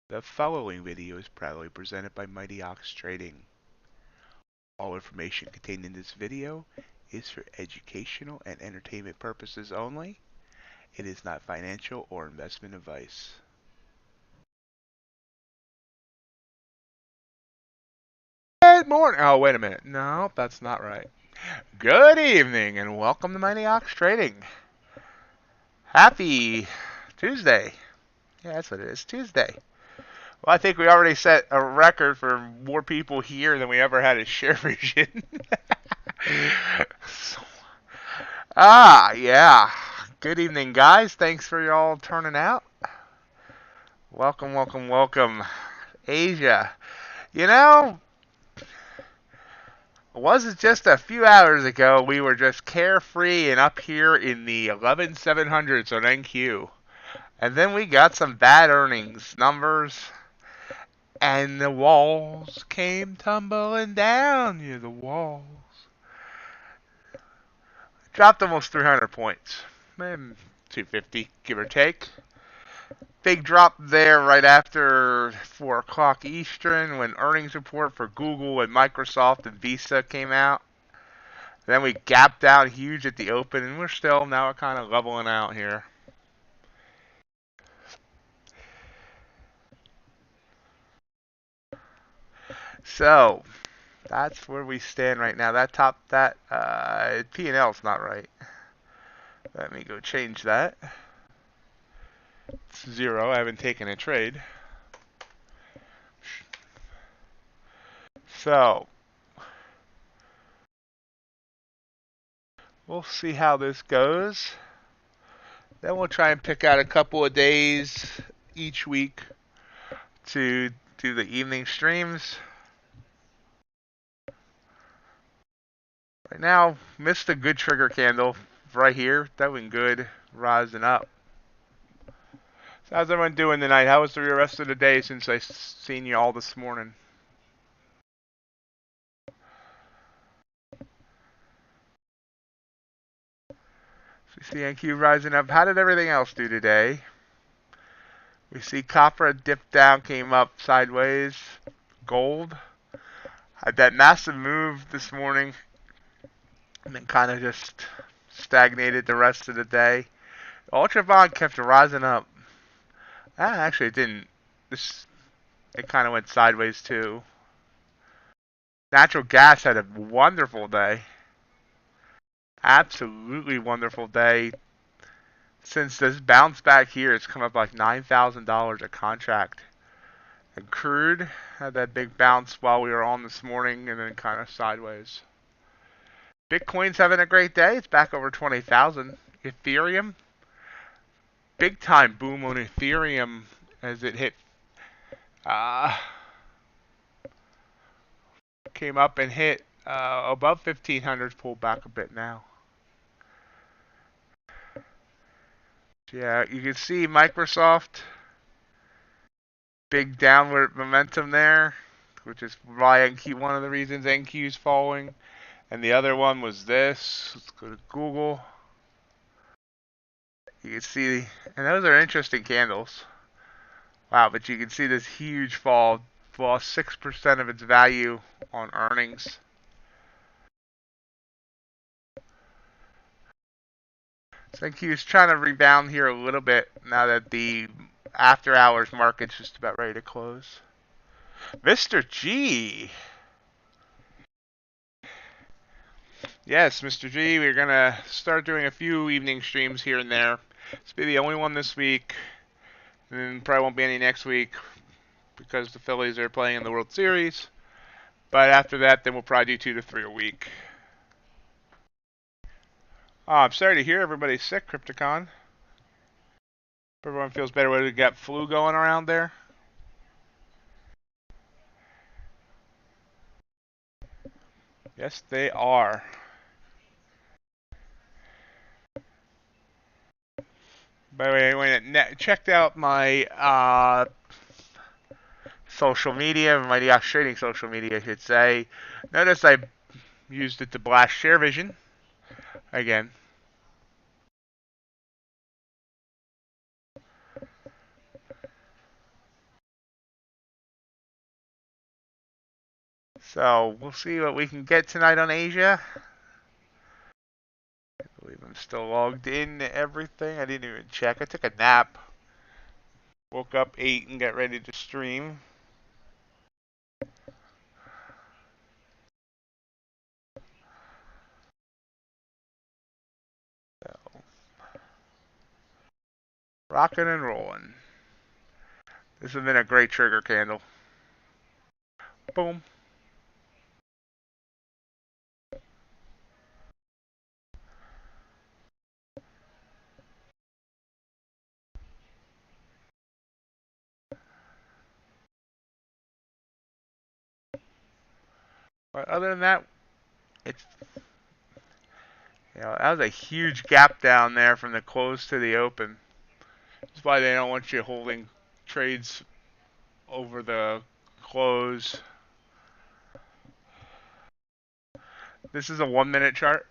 The following video is proudly presented by MightyOxTrading. All information contained in this video is for educational and entertainment purposes only. It is not financial or investment advice. Good morning. Oh, wait a minute. No, that's not right. Good evening and welcome to MightyOxTrading. Happy Tuesday. Yeah, that's what it is. Tuesday. Well, I think we already set a record for more people here than we ever had at ShareVision. Yeah. Good evening, guys. Thanks for y'all turning out. Welcome, welcome, welcome. Asia. You know, was it just a few hours ago we were just carefree and up here in the 11,700s on NQ. And then we got some bad earnings numbers. And the walls came tumbling down. Yeah, the walls. Dropped almost 300 points. Maybe 250, give or take. Big drop there right after 4 o'clock Eastern when earnings report for Google and Microsoft and Visa came out. Then we gapped out huge at the open, and we're still now kind of leveling out here. So that's where we stand right now. That P&L's not right. Let me go change that. It's 0. I haven't taken a trade. So we'll see how this goes. Then we'll try and pick out a couple of days each week to do the evening streams. Right now, missed a good trigger candle right here. That went good, rising up. So how's everyone doing tonight? How was the rest of the day since I seen you all this morning? So we see NQ rising up. How did everything else do today? We see copper dipped down, came up sideways. Gold had that massive move this morning and then kind of just stagnated the rest of the day. Ultra bond kept rising up. Actually, it didn't. It kind of went sideways too. Natural gas had a wonderful day. Absolutely wonderful day. Since this bounce back here, it's come up like $9,000 a contract. And crude had that big bounce while we were on this morning and then kind of sideways. Bitcoin's having a great day. It's back over 20,000. Ethereum, big time boom on Ethereum as it hit, came up and hit above 1,500, pulled back a bit now. Yeah, you can see Microsoft, big downward momentum there, which is why NQ, one of the reasons NQ is falling. And the other one was this. Let's go to Google. You can see, and those are interesting candles. Wow, but you can see this huge fall, lost 6% of its value on earnings. So NQ is trying to rebound here a little bit now that the after hours market's just about ready to close. Mr. G. Yes, Mr. G, we're going to start doing a few evening streams here and there. This will be the only one this week, and then probably won't be any next week because the Phillies are playing in the World Series. But after that, then we'll probably do 2 to 3 a week. Oh, I'm sorry to hear everybody's sick, Crypticon. Everyone feels better when we got flu going around there. Yes, they are. By the way, when I checked out my social media, MightyOxTrading social media, I should say, notice I used it to blast ShareVision again. So we'll see what we can get tonight on Asia. I believe I'm still logged in to everything. I didn't even check. I took a nap. Woke up, ate, and got ready to stream. So, rocking and rolling. This has been a great trigger candle. Boom. But other than that, it's, that was a huge gap down there from the close to the open. That's why they don't want you holding trades over the close. This is a 1 minute chart.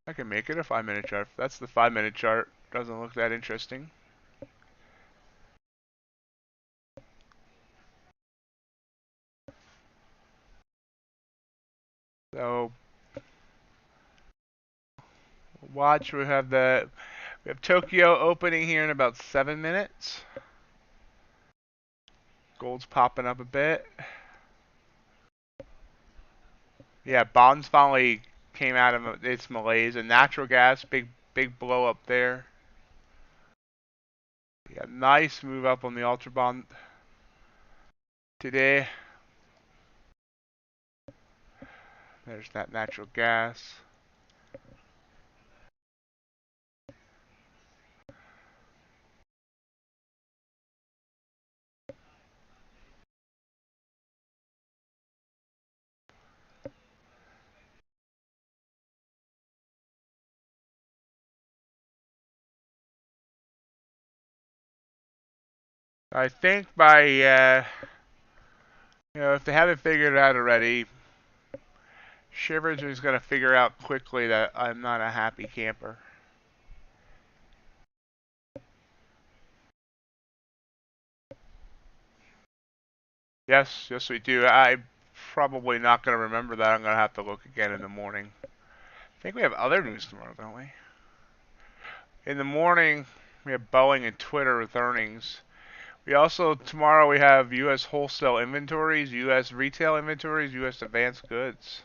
I can make it a 5 minute chart. That's the 5 minute chart. Doesn't look that interesting. So watch. We have Tokyo opening here in about 7 minutes. Gold's popping up a bit. Yeah, bonds finally came out of its malaise. And natural gas, big blow up there. Yeah, nice move up on the ultra bond today. There's that natural gas. I think by, if they haven't figured it out already, Shivers is going to figure out quickly that I'm not a happy camper. Yes, we do. I'm probably not going to remember that. I'm going to have to look again in the morning. I think we have other news tomorrow, don't we? In the morning, we have Boeing and Twitter with earnings. Tomorrow we have U.S. wholesale inventories, U.S. retail inventories, U.S. advanced goods.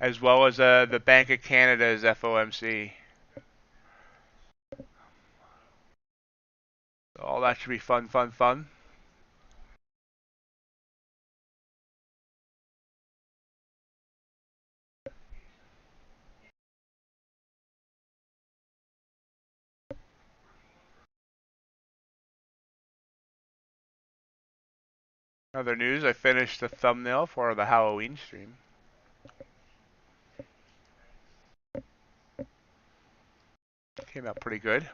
As well as the Bank of Canada's FOMC. All that should be fun. Other news, I finished the thumbnail for the Halloween stream. Came out pretty good.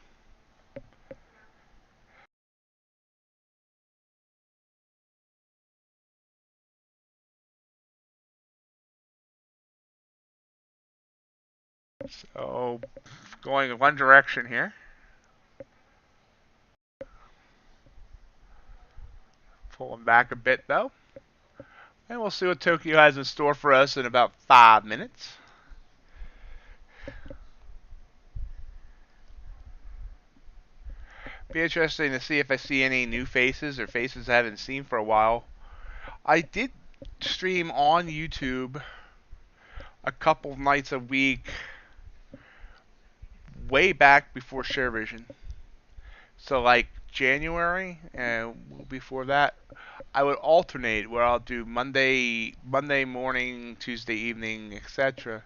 So, going in one direction here. Pulling back a bit though. And we'll see what Tokyo has in store for us in about 5 minutes. Be interesting to see if I see any new faces or faces I haven't seen for a while. I did stream on YouTube a couple nights a week way back before ShareVision. So like January and before that, I would alternate where I'll do Monday morning, Tuesday evening, etc.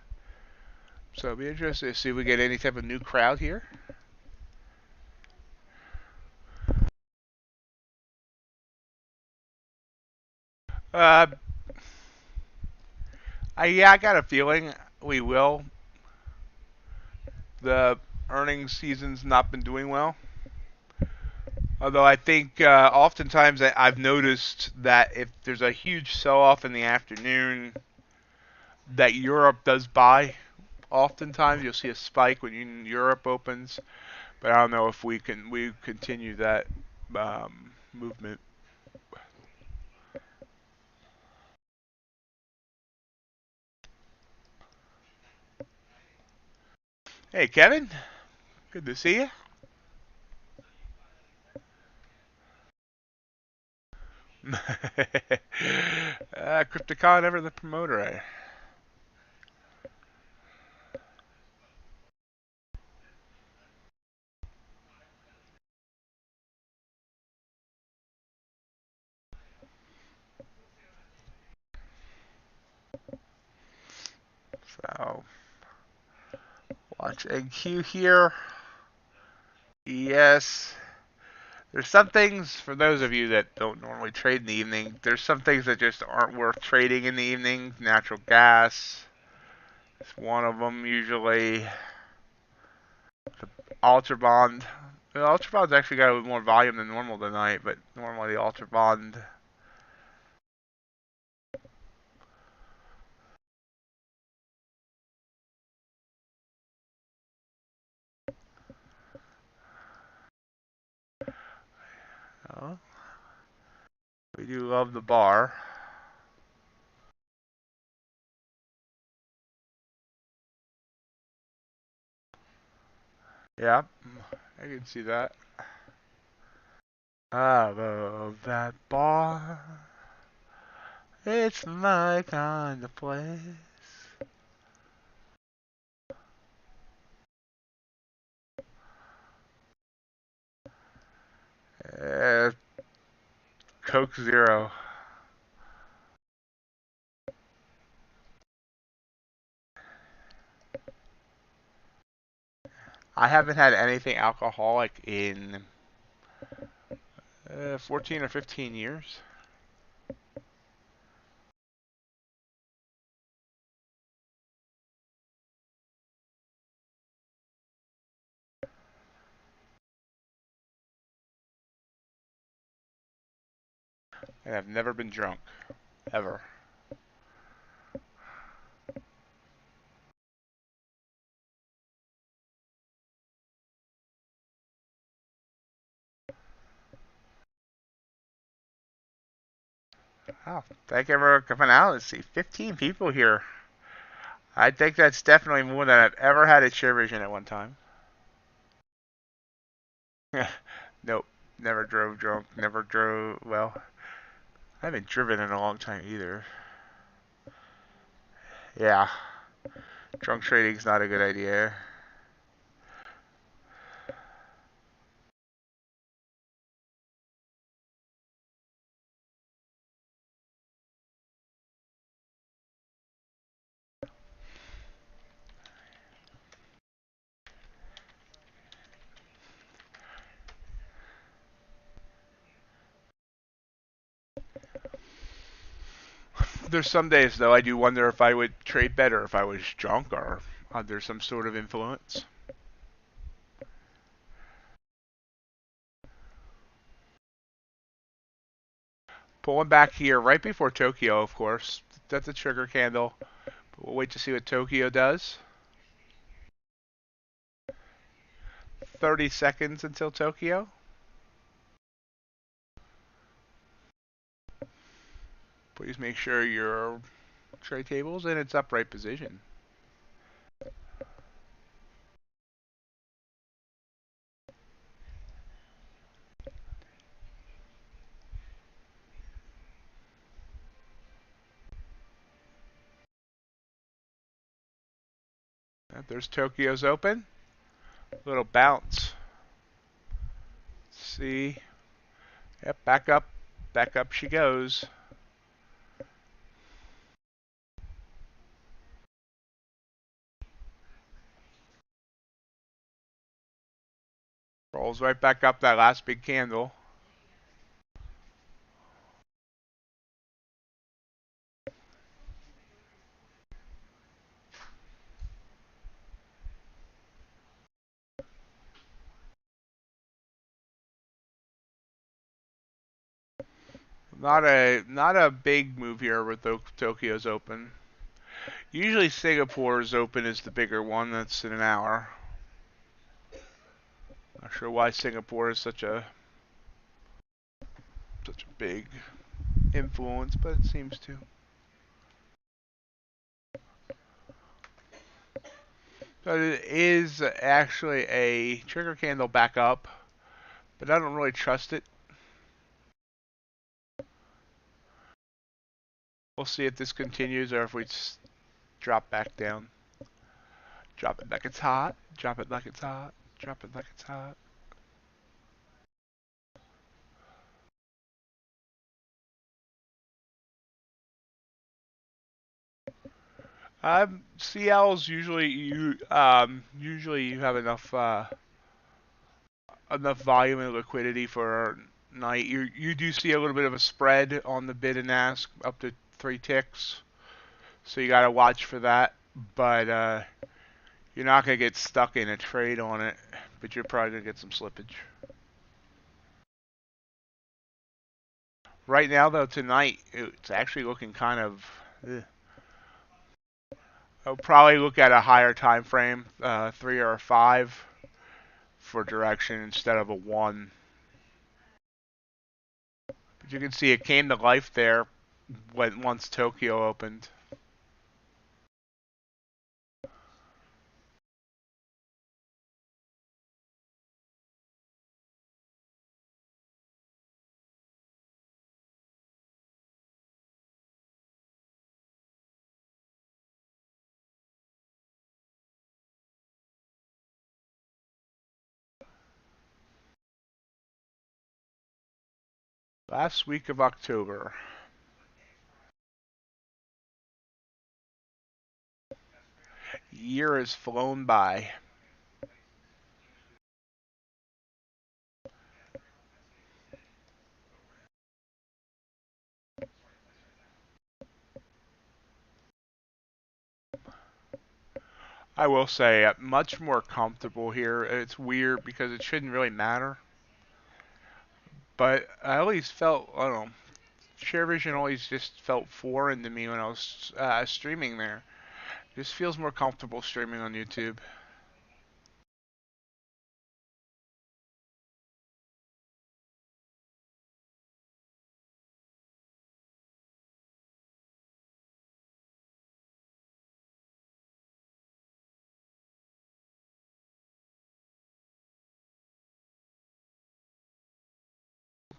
So it'll be interesting to see if we get any type of new crowd here. I got a feeling we will. The earnings season's not been doing well. Although I think oftentimes I've noticed that if there's a huge sell-off in the afternoon, that Europe does buy Oftentimes you'll see a spike when Europe opens, but I don't know if we continue that movement. Hey, Kevin, good to see you. Crypticon ever the promoter. So watch NQ here. Yes. There's some things, for those of you that don't normally trade in the evening, there's some things that just aren't worth trading in the evening. Natural gas is one of them usually. The Ultra Bond. The Ultra Bond's actually got a little more volume than normal tonight, but normally the Ultra Bond. Oh, we do love the bar. Yeah, I can see that. I love that bar. It's my kind of place. Uh, Coke Zero. I haven't had anything alcoholic in 14 or 15 years. And I've never been drunk. Ever. Oh, thank you for coming out. Let's see, 15 people here. I think that's definitely more than I've ever had at Share Vision at one time. Nope, never drove drunk, never drove, well, I haven't driven in a long time either. Yeah, drunk trading's not a good idea. There's some days, though, I do wonder if I would trade better if I was drunk or under some sort of influence. Pulling back here right before Tokyo, of course. That's a trigger candle. But we'll wait to see what Tokyo does. 30 seconds until Tokyo. Please make sure your tray table's in its upright position. There's Tokyo's open. Little bounce. See. Yep, back up. Back up she goes. Rolls right back up that last big candle. Not a big move here with Tokyo's open. Usually Singapore's open is the bigger one. That's in an hour. Not sure why Singapore is such a big influence, but it seems to. But it is actually a trigger candle back up, but I don't really trust it. We'll see if this continues or if we just drop back down. Drop it like it's hot. Drop it like it's hot. Drop it like it's hot. CLs usually you have enough volume and liquidity for night. You do see a little bit of a spread on the bid and ask up to 3 ticks, so you got to watch for that. But you're not gonna get stuck in a trade on it, but you're probably gonna get some slippage. Right now, though, tonight it's actually looking kind of. I'll probably look at a higher time frame, 3 or a 5, for direction instead of a 1. But you can see it came to life there once Tokyo opened. Last week of October. Year has flown by. I will say, much more comfortable here. It's weird because it shouldn't really matter. But I always felt, I don't know, Share Vision always just felt foreign to me when I was streaming there. It just feels more comfortable streaming on YouTube.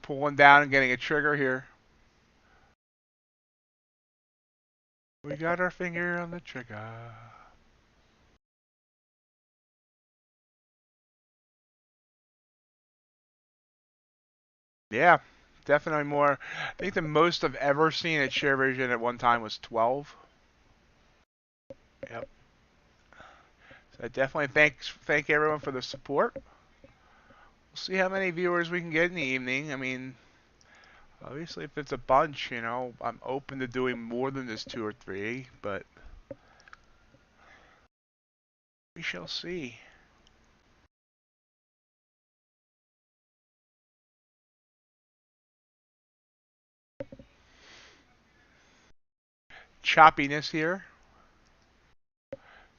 Pulling down and getting a trigger here. We got our finger on the trigger. Yeah, definitely more. I think the most I've ever seen at Share Vision at one time was 12. Yep. So I definitely thank everyone for the support. We'll see how many viewers we can get in the evening. I mean, obviously, if it's a bunch, I'm open to doing more than just 2 or 3, but we shall see. Choppiness here.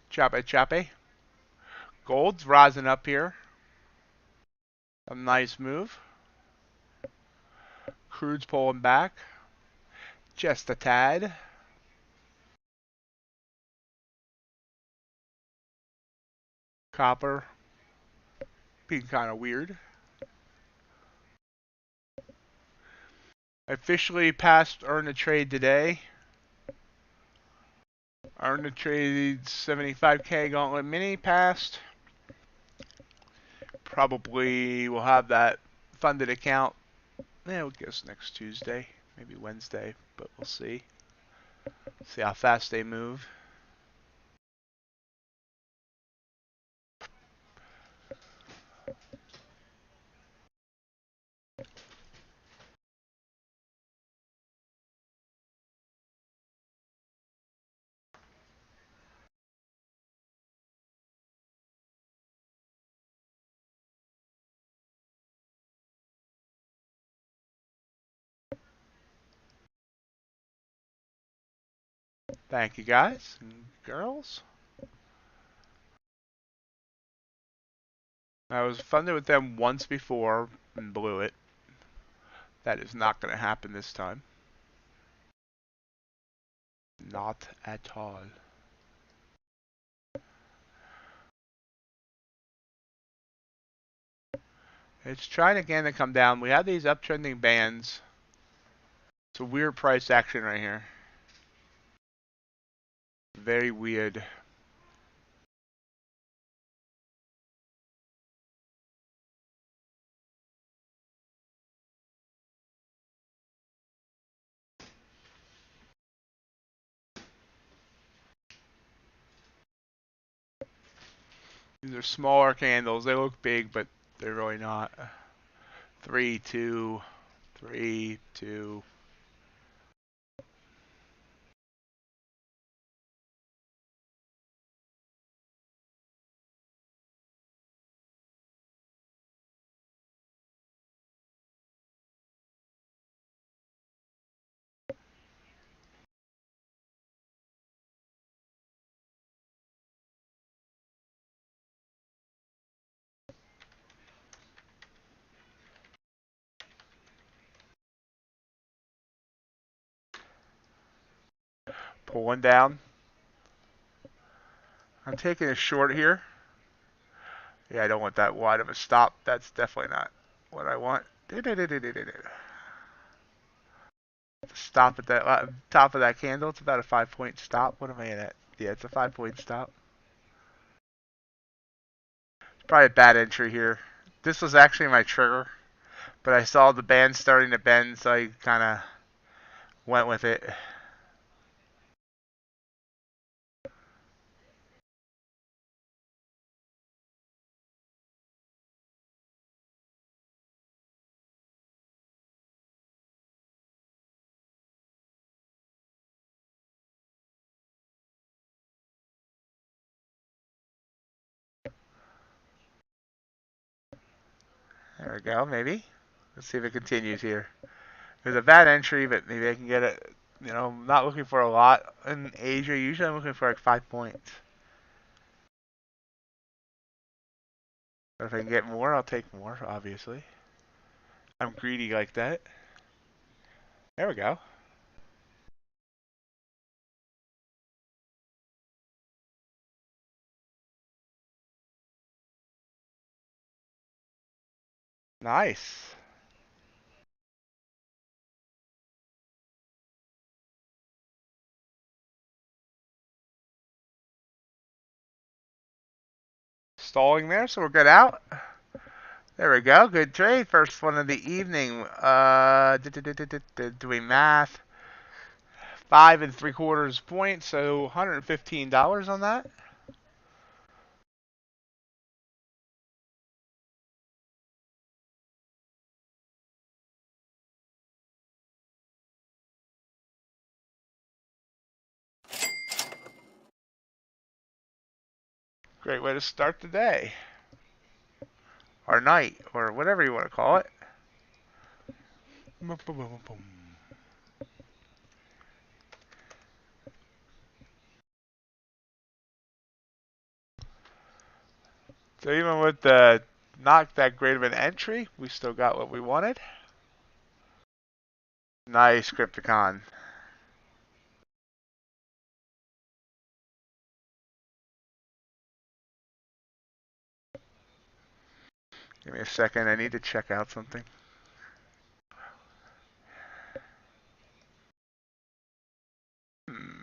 Choppy, choppy. Gold's rising up here. A nice move. Crude's pulling back. Just a tad. Copper being kind of weird. Officially passed Earn the Trade today. Earn the Trade 75K Gauntlet Mini passed. Probably will have that funded account. Yeah, we'll guess next Tuesday, maybe Wednesday, but we'll see. See how fast they move. Thank you, guys and girls. I was funded with them once before and blew it. That is not going to happen this time. Not at all. It's trying again to come down. We have these uptrending bands. It's a weird price action right here. Very weird. These are smaller candles. They look big, but they're really not. 3, 2, 3, 2. Pull one down. I'm taking a short here. Yeah, I don't want that wide of a stop. That's definitely not what I want. Stop at that top of that candle. It's about a 5-point stop. What am I at? Yeah, it's a 5-point stop. It's probably a bad entry here. This was actually my trigger, but I saw the band starting to bend, so I kind of went with it. There we go, maybe. Let's see if it continues here. There's a bad entry, but maybe I can get it. You know, I'm not looking for a lot in Asia. Usually I'm looking for like 5 points. But if I can get more, I'll take more, obviously. I'm greedy like that. There we go. Nice. Stalling there, so we're good out. There we go. Good trade. First one of the evening. Doing math. 5 3/4 points, so $115 on that. Great way to start the day. Or night, or whatever you want to call it. So even with the not that great of an entry, we still got what we wanted. Nice, Crypticon. Give me a second. I need to check out something. Hmm.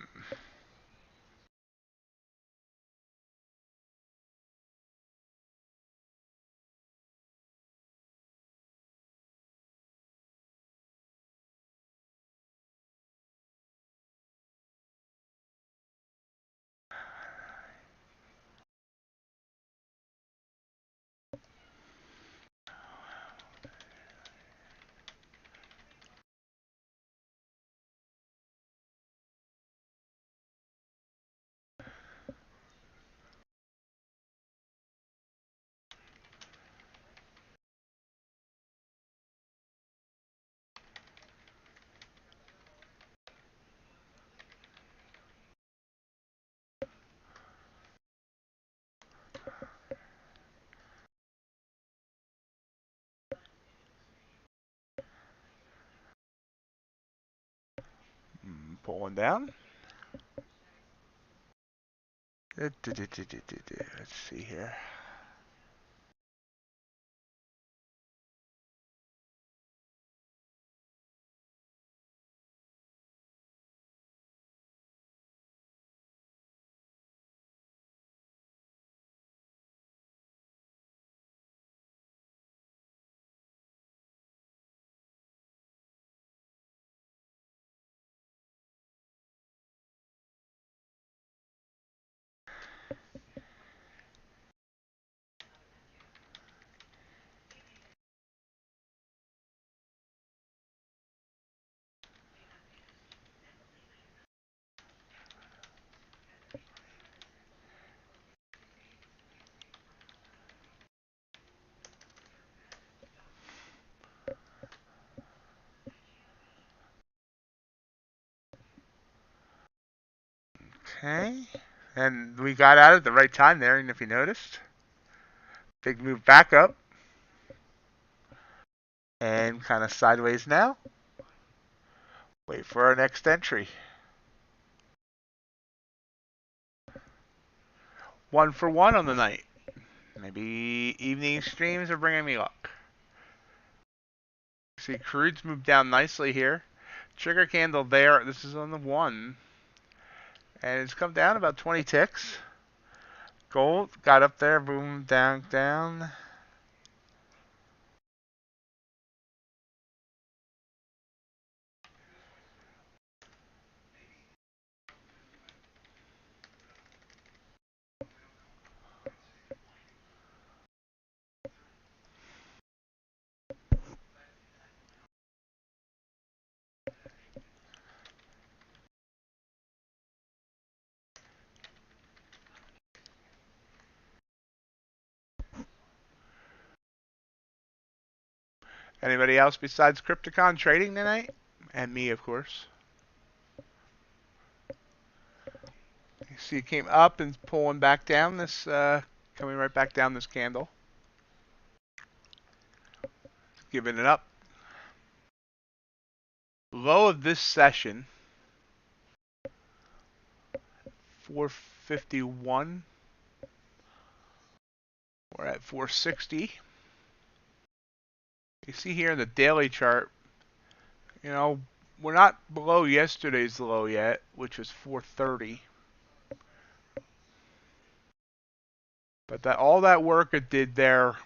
Pulling down. Let's see here. Okay. And we got out at the right time there, and if you noticed, big move back up. And kind of sideways now. Wait for our next entry. 1 for 1 on the night. Maybe evening streams are bringing me luck. See, crude's moved down nicely here. Trigger candle there. This is on the 1. And it's come down about 20 ticks. Gold got up there. Boom, down, down. Anybody else besides Crypticon trading tonight? And me, of course. You see it came up and pulling back down this, coming right back down this candle. Giving it up. Low of this session, 451. We're at 460. You see here in the daily chart, you know, we're not below yesterday's low yet, which was 430. But that all that work it did there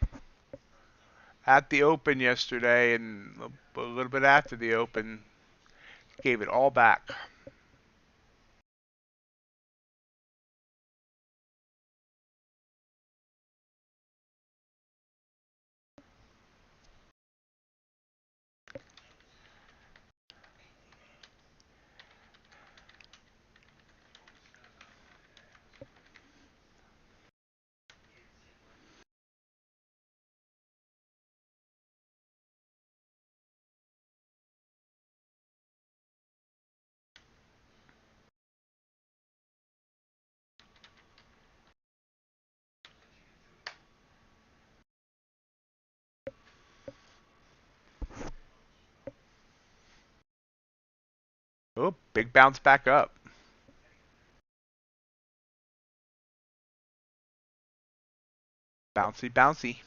at the open yesterday and a little bit after the open gave it all back. Oh, big bounce back up. Bouncy, bouncy.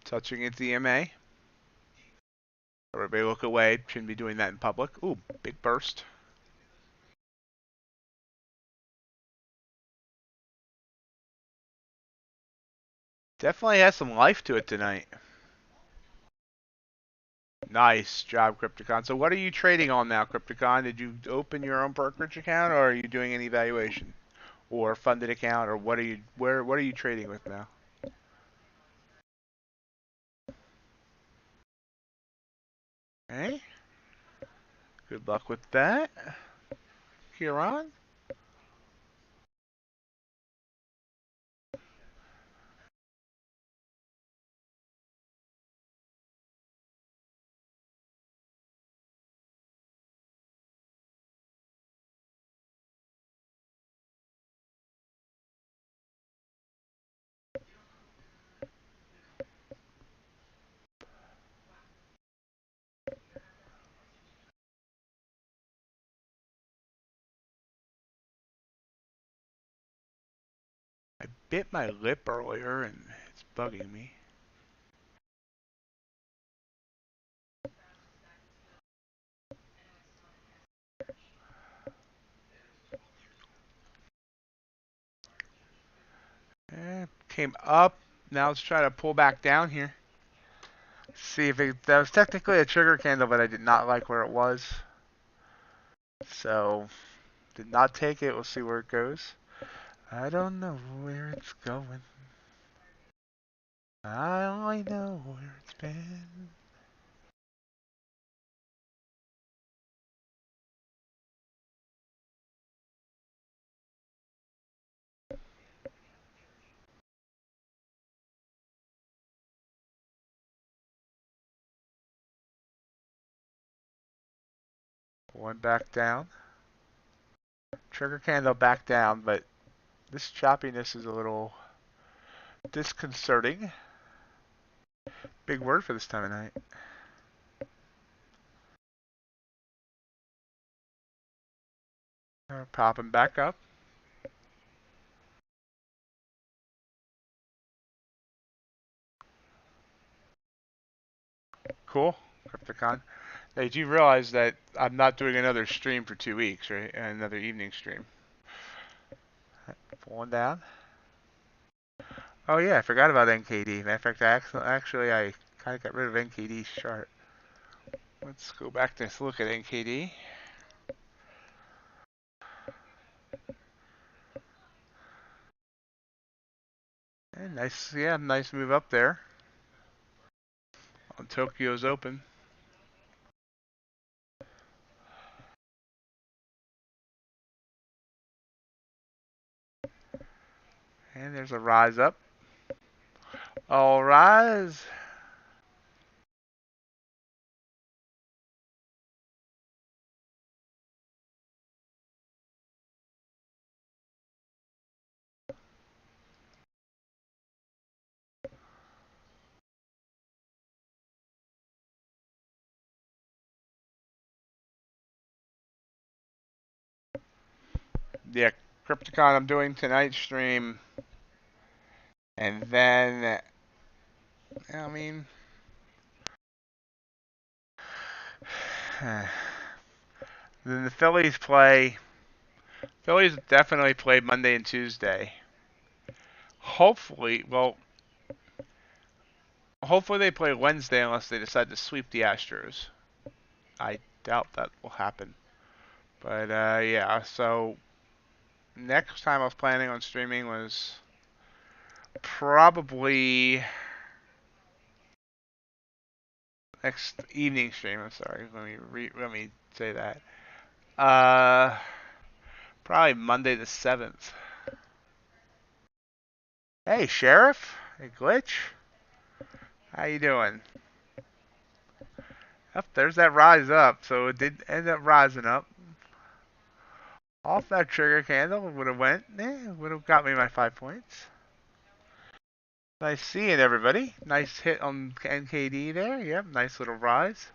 Touching its EMA. Everybody look away. Shouldn't be doing that in public. Ooh, big burst. Definitely has some life to it tonight. Nice job, Crypticon. So what are you trading on now, Crypticon? Did you open your own brokerage account, or are you doing any valuation, or funded account, or what are you what are you trading with now? Okay. Good luck with that. Huron. I bit my lip earlier and it's bugging me. Came up. Now let's try to pull back down here. See if that was technically a trigger candle, but I did not like where it was. So, did not take it. We'll see where it goes. I don't know where it's going. I only know where it's been. One back down. Trigger candle back down, but this choppiness is a little disconcerting. Big word for this time of night. Popping back up. Cool. Crypticon. Hey, do you realize that I'm not doing another stream for 2 weeks, right? Another evening stream. Pulling down. Oh yeah, I forgot about NKD. Matter of fact, I kind of got rid of NKD's chart. Let's go back to look at NKD. And nice, yeah, nice move up there on Tokyo's Open. And there's a rise up. All rise. Yeah, Crypticon I'm doing tonight's stream. And then, I mean, then the Phillies play. Phillies definitely play Monday and Tuesday. Hopefully, well, hopefully they play Wednesday unless they decide to sweep the Astros. I doubt that will happen. But yeah, so next time I was planning on streaming was probably next evening stream. I'm sorry. Let me say that. Probably Monday the 7th. Hey, Sheriff. Hey, Glitch. How you doing? Up there's that rise up. So it did end up rising up. Off that trigger candle would have went. Would have got me my 5 points. Nice seeing everybody. Nice hit on NKD there. Yep, nice little rise.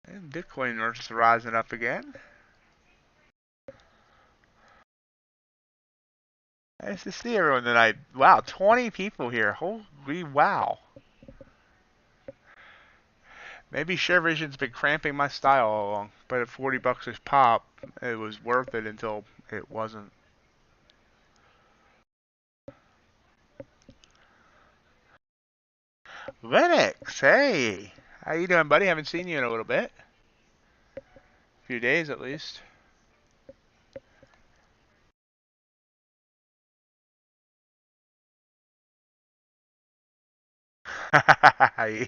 And Bitcoin just rising up again. Nice to see everyone tonight. Wow, 20 people here. Holy wow. Maybe ShareVision's been cramping my style all along, but at 40 bucks a pop, it was worth it until it wasn't. Linux, hey. How you doing, buddy? Haven't seen you in a little bit. A few days at least.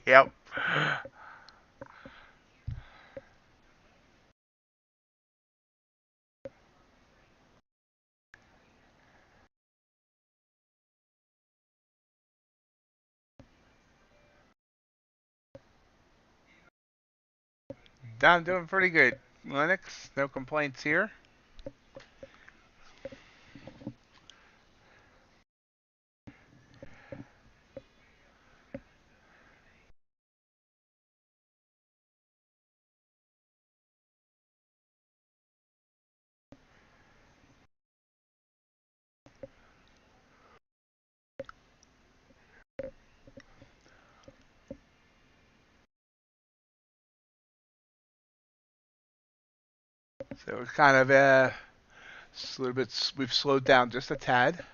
Yep. I'm doing pretty good. Linux, no complaints here. So it's kind of it's a little bit. We've slowed down just a tad.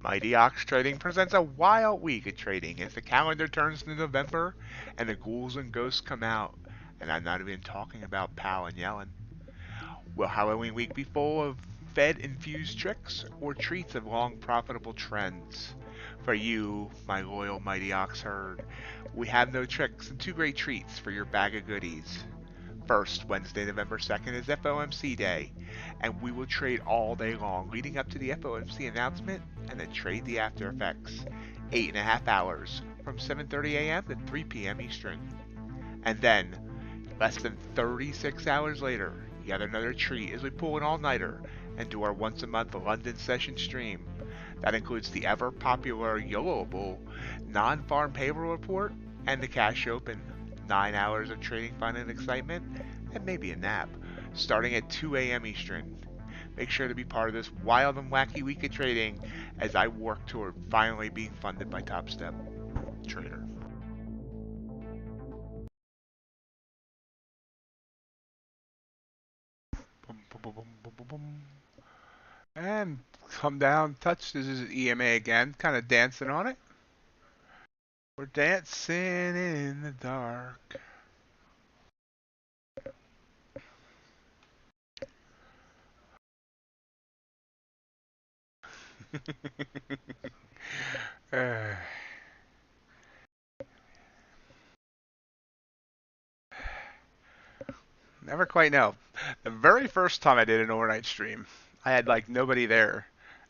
MightyOxTrading presents a wild week of trading as the calendar turns to November and the ghouls and ghosts come out. And I'm not even talking about Powell and Yellen. Will Halloween week be full of Fed-infused tricks or treats of long profitable trends? For you, my loyal Mighty Ox herd, we have no tricks and two great treats for your bag of goodies. First, Wednesday, November 2nd is FOMC Day, and we will trade all day long leading up to the FOMC announcement and then trade the after effects. 8.5 hours from 7:30 a.m. to 3 p.m. Eastern. And then, less than 36 hours later, yet another treat as we pull an all-nighter and do our once-a-month London session stream. That includes the ever-popular YOLOable non-farm payroll report and the cash open. 9 hours of trading fun and excitement, and maybe a nap, starting at 2 a.m. Eastern. Make sure to be part of this wild and wacky week of trading as I work toward finally being funded by Tostep Trader. Boom, boom, boom, boom, boom, boom. And come down, touch. This is EMA again, kind of dancing on it. We're dancing in the dark. uh, Never quite know. The very first time I did an overnight stream, I had like nobody there,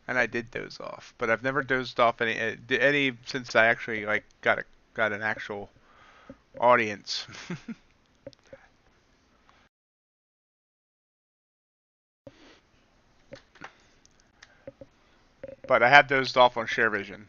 and I did doze off. But I've never dozed off any since I actually like got an actual audience. But I have dozed off on Share Vision.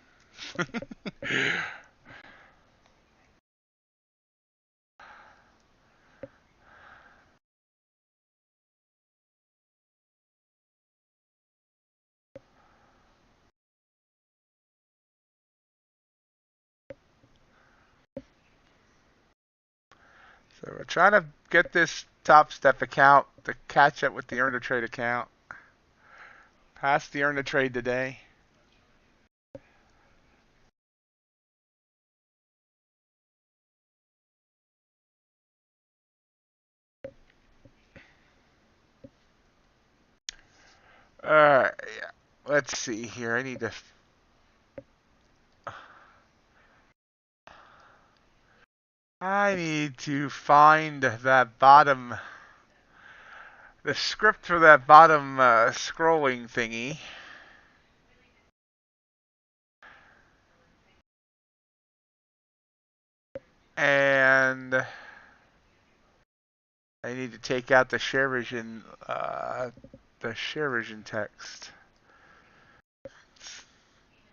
So we're trying to get this Tostep account to catch up with the Earn to Trade account. Pass the Earn to Trade today. Yeah. Let's see here. I need to find that bottom, the script for that bottom scrolling thingy. And I need to take out the share vision text.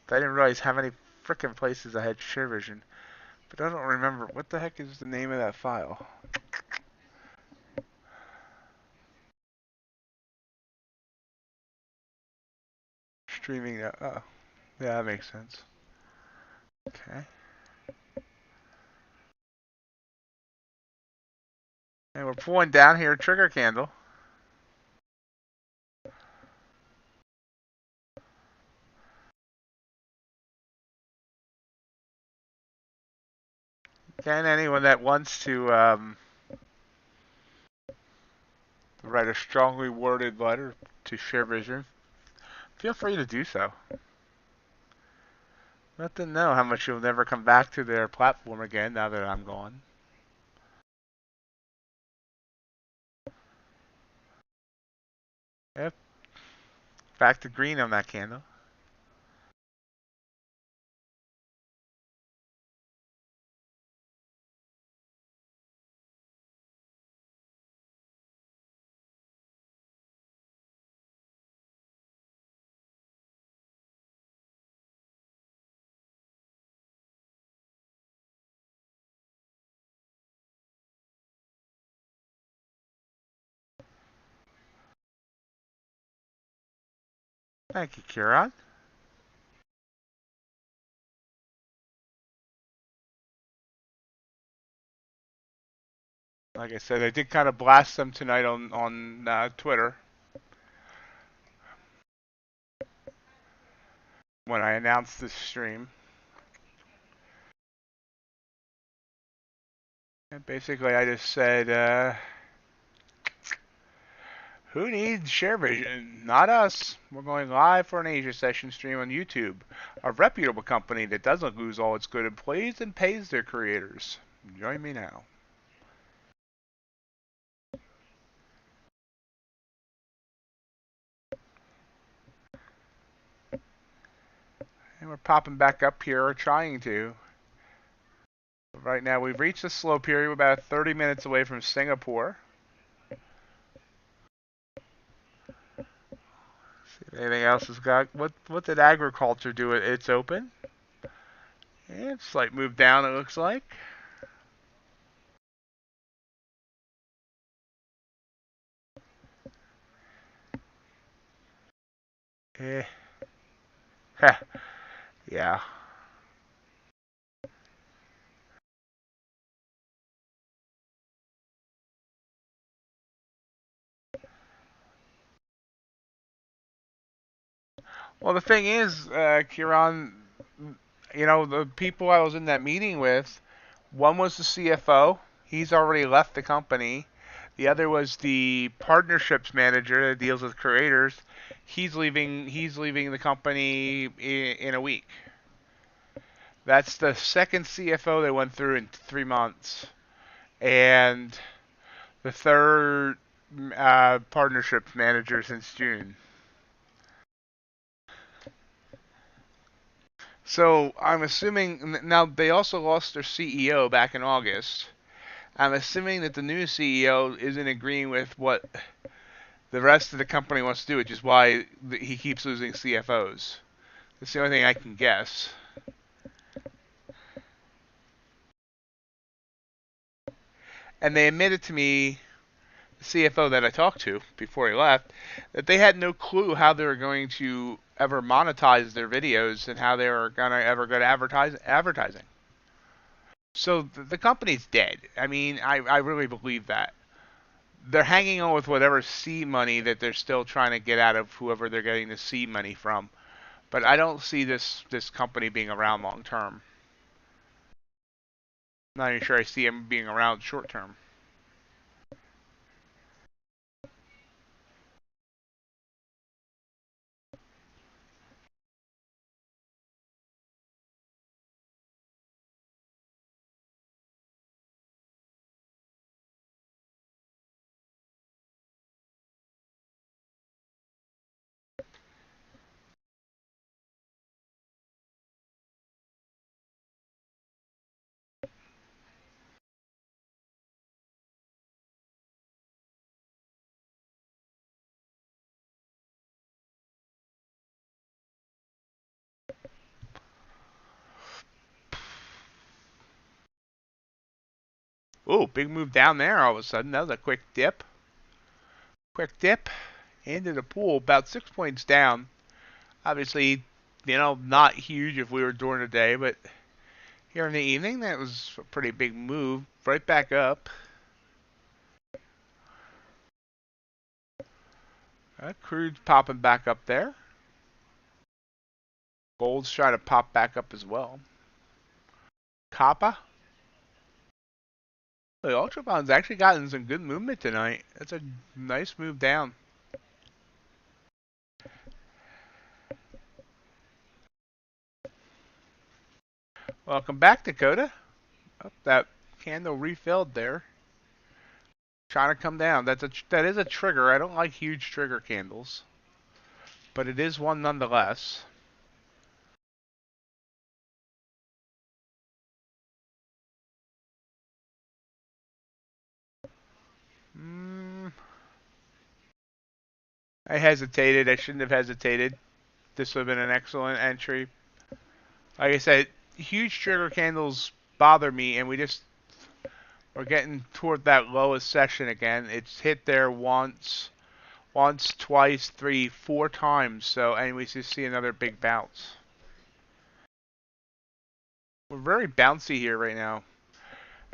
I didn't realize how many frickin' places I had share vision, but I don't remember what the heck is the name of that file. Streaming that. Oh, yeah, that makes sense. Okay. And we're pulling down here, trigger candle. And anyone that wants to write a strongly worded letter to Share Vision, feel free to do so. Let them know how much you'll never come back to their platform again now that I'm gone. Yep. Back to green on that candle. Thank you, Kieran. Like I said, I did kind of blast them tonight on Twitter when I announced this stream. And basically, I just said, who needs share vision? Not us. We're going live for an Asia session stream on YouTube. A reputable company that doesn't lose all its good employees and pays their creators. Join me now. And we're popping back up here, or trying to. Right now, we've reached a slow period. We're about 30 minutes away from Singapore. See if anything else has got. What did agriculture do at its open? And slight move down, it looks like. Eh. Heh. Yeah. Well, the thing is, Kieran, the people I was in that meeting with, one was the CFO. He's already left the company. The other was the partnerships manager that deals with creators. He's leaving. He's leaving the company in a week. That's the second CFO they went through in 3 months, and the third partnerships manager since June. So I'm assuming now they also lost their CEO back in August. I'm assuming that the new CEO isn't agreeing with what the rest of the company wants to do, which is why he keeps losing CFOs. That's the only thing I can guess. And they admitted to me, the CFO that I talked to before he left, that they had no clue how they were going to ever monetize their videos and how they were going to ever go to advertising. So the company's dead. I mean, I really believe that. They're hanging on with whatever seed money that they're still trying to get out of whoever they're getting the seed money from. But I don't see this company being around long term. Not even sure I see them being around short term. Oh, big move down there all of a sudden. That was a quick dip. Quick dip into the pool, about 6 points down. Obviously, not huge if we were during the day, but here in the evening, that was a pretty big move. Right back up. Crude's popping back up there. Gold's trying to pop back up as well. Copper. The Ultra Bond's actually gotten some good movement tonight. That's a nice move down. Welcome back, Dakota. Oh, that candle refilled there. Trying to come down. That is a trigger. I don't like huge trigger candles, but it is one nonetheless. I hesitated. I shouldn't have hesitated. This would have been an excellent entry. Like I said, huge trigger candles bother me, and we're getting toward that lowest session again. It's hit there once. once, twice, three, 4 times. So, and we just see another big bounce. We're very bouncy here right now.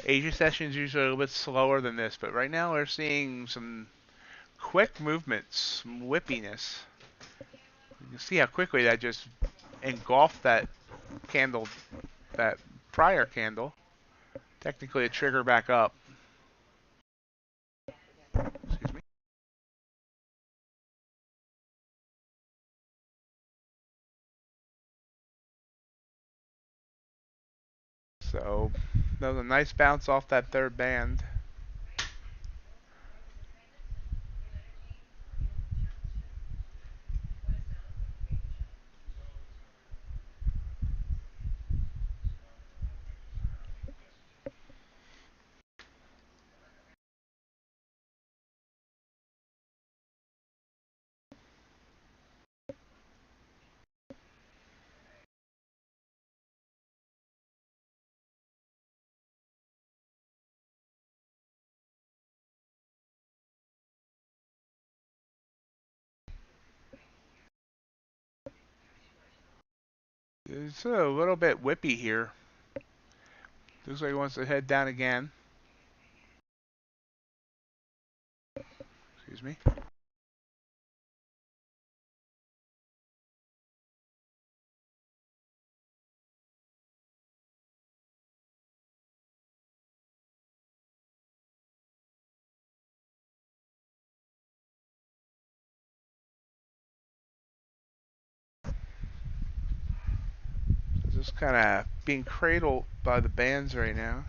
Asia sessions usually a little bit slower than this, but right now we're seeing some quick movements, some whippiness. You can see how quickly that just engulfed that candle, that prior candle. Technically a trigger back up. Excuse me. So that was a nice bounce off that third band. It's a little bit whippy here. Looks like he wants to head down again. Excuse me. Just kind of being cradled by the bands right now.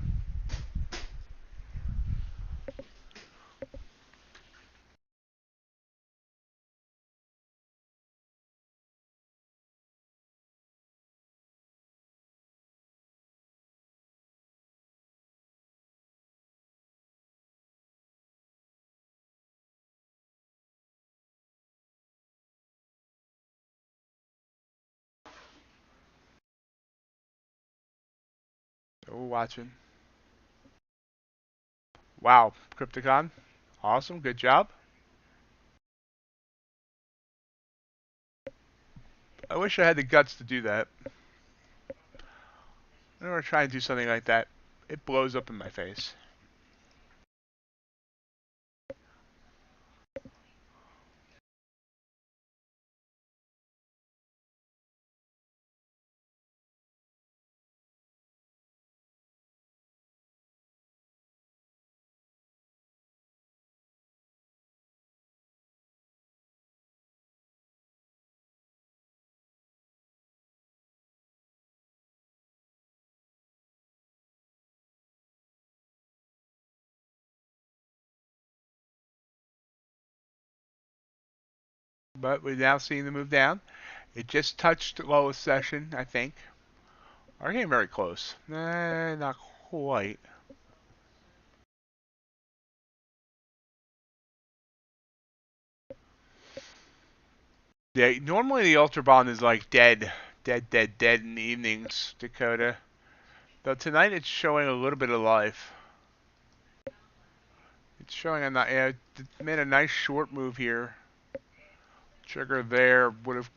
So we're watching. Wow, Crypticon. Awesome, good job. I wish I had the guts to do that. Whenever I try and do something like that, it blows up in my face. But we're now seeing the move down. It just touched lowest session, I think. Are getting very close. Not quite. Yeah, normally the Ultra Bond is like dead in the evenings, Dakota. Though tonight it's showing a little bit of life. It's showing it made a nice short move here. Trigger there would have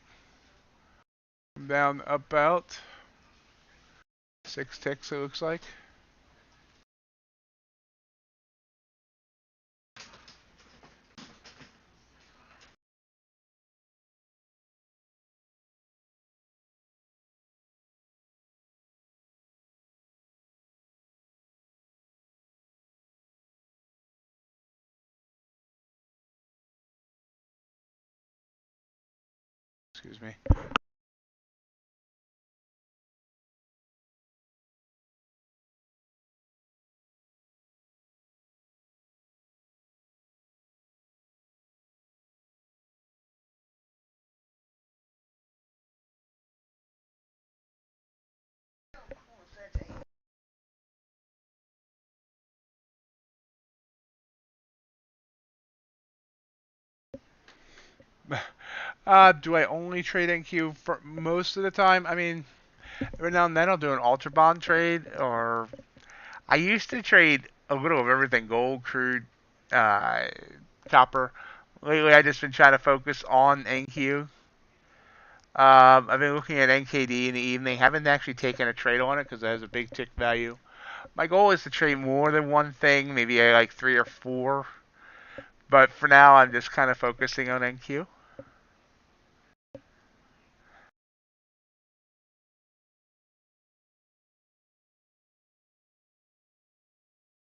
come down about 6 ticks, it looks like. Excuse me. Do I only trade NQ for most of the time? I mean, every now and then I'll do an Ultra Bond trade, or I used to trade a little of everything: gold, crude, uh, copper. lately I've just been trying to focus on NQ. I've been looking at NKD in the evening. Haven't actually taken a trade on it because it has a big tick value. My goal is to trade more than one thing, maybe like 3 or 4. But for now, I'm just kind of focusing on NQ.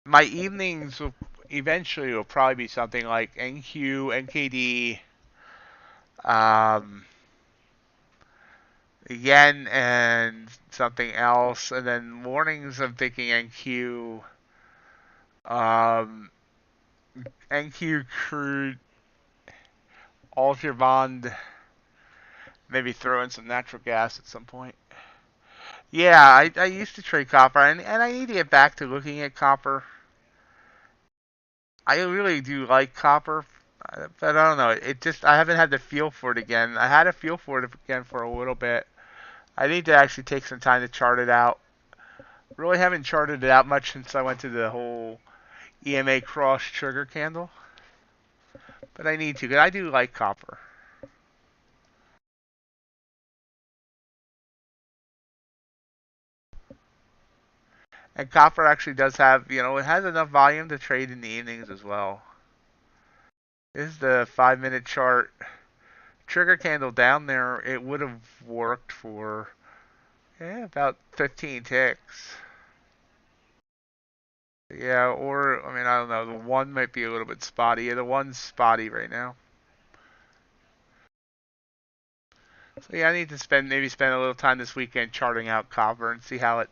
My evenings will eventually will probably be something like NQ, NKD, um, yen, and something else. And then mornings, I'm thinking NQ, um, NQ crude, ultra bond, maybe throw in some natural gas at some point. Yeah, I used to trade copper, and I need to get back to looking at copper. I really do like copper, but I don't know. It just I haven't had the feel for it again. I had a feel for it again for a little bit. I need to actually take some time to chart it out. Really haven't charted it out much since I went to the whole EMA cross trigger candle, but I need to because I do like copper. And copper actually does have, it has enough volume to trade in the evenings as well. This is the 5-minute chart. Trigger candle down there, it would have worked for about 15 ticks. Yeah, or, I mean, I don't know. The one might be a little bit spotty. Yeah, the one's spotty right now. So yeah, I need to maybe spend a little time this weekend charting out copper and see how it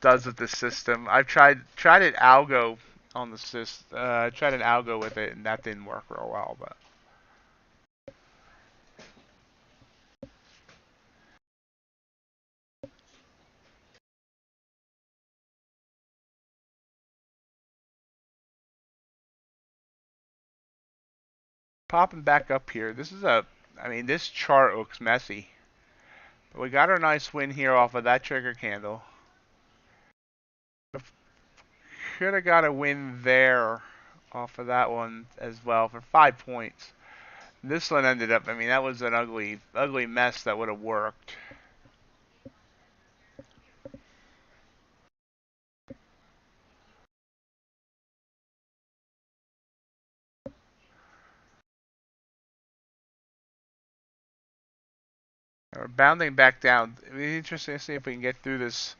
does with the system. I've tried it algo on the system. I tried an algo with it, and that didn't work real well. But popping back up here. I mean, this chart looks messy. But we got our nice win here off of that trigger candle. Should have got a win there off of that one as well for 5 points. This one ended up, I mean, that was an ugly, ugly mess that would have worked. We're bounding back down. It'll be interesting to see if we can get through this.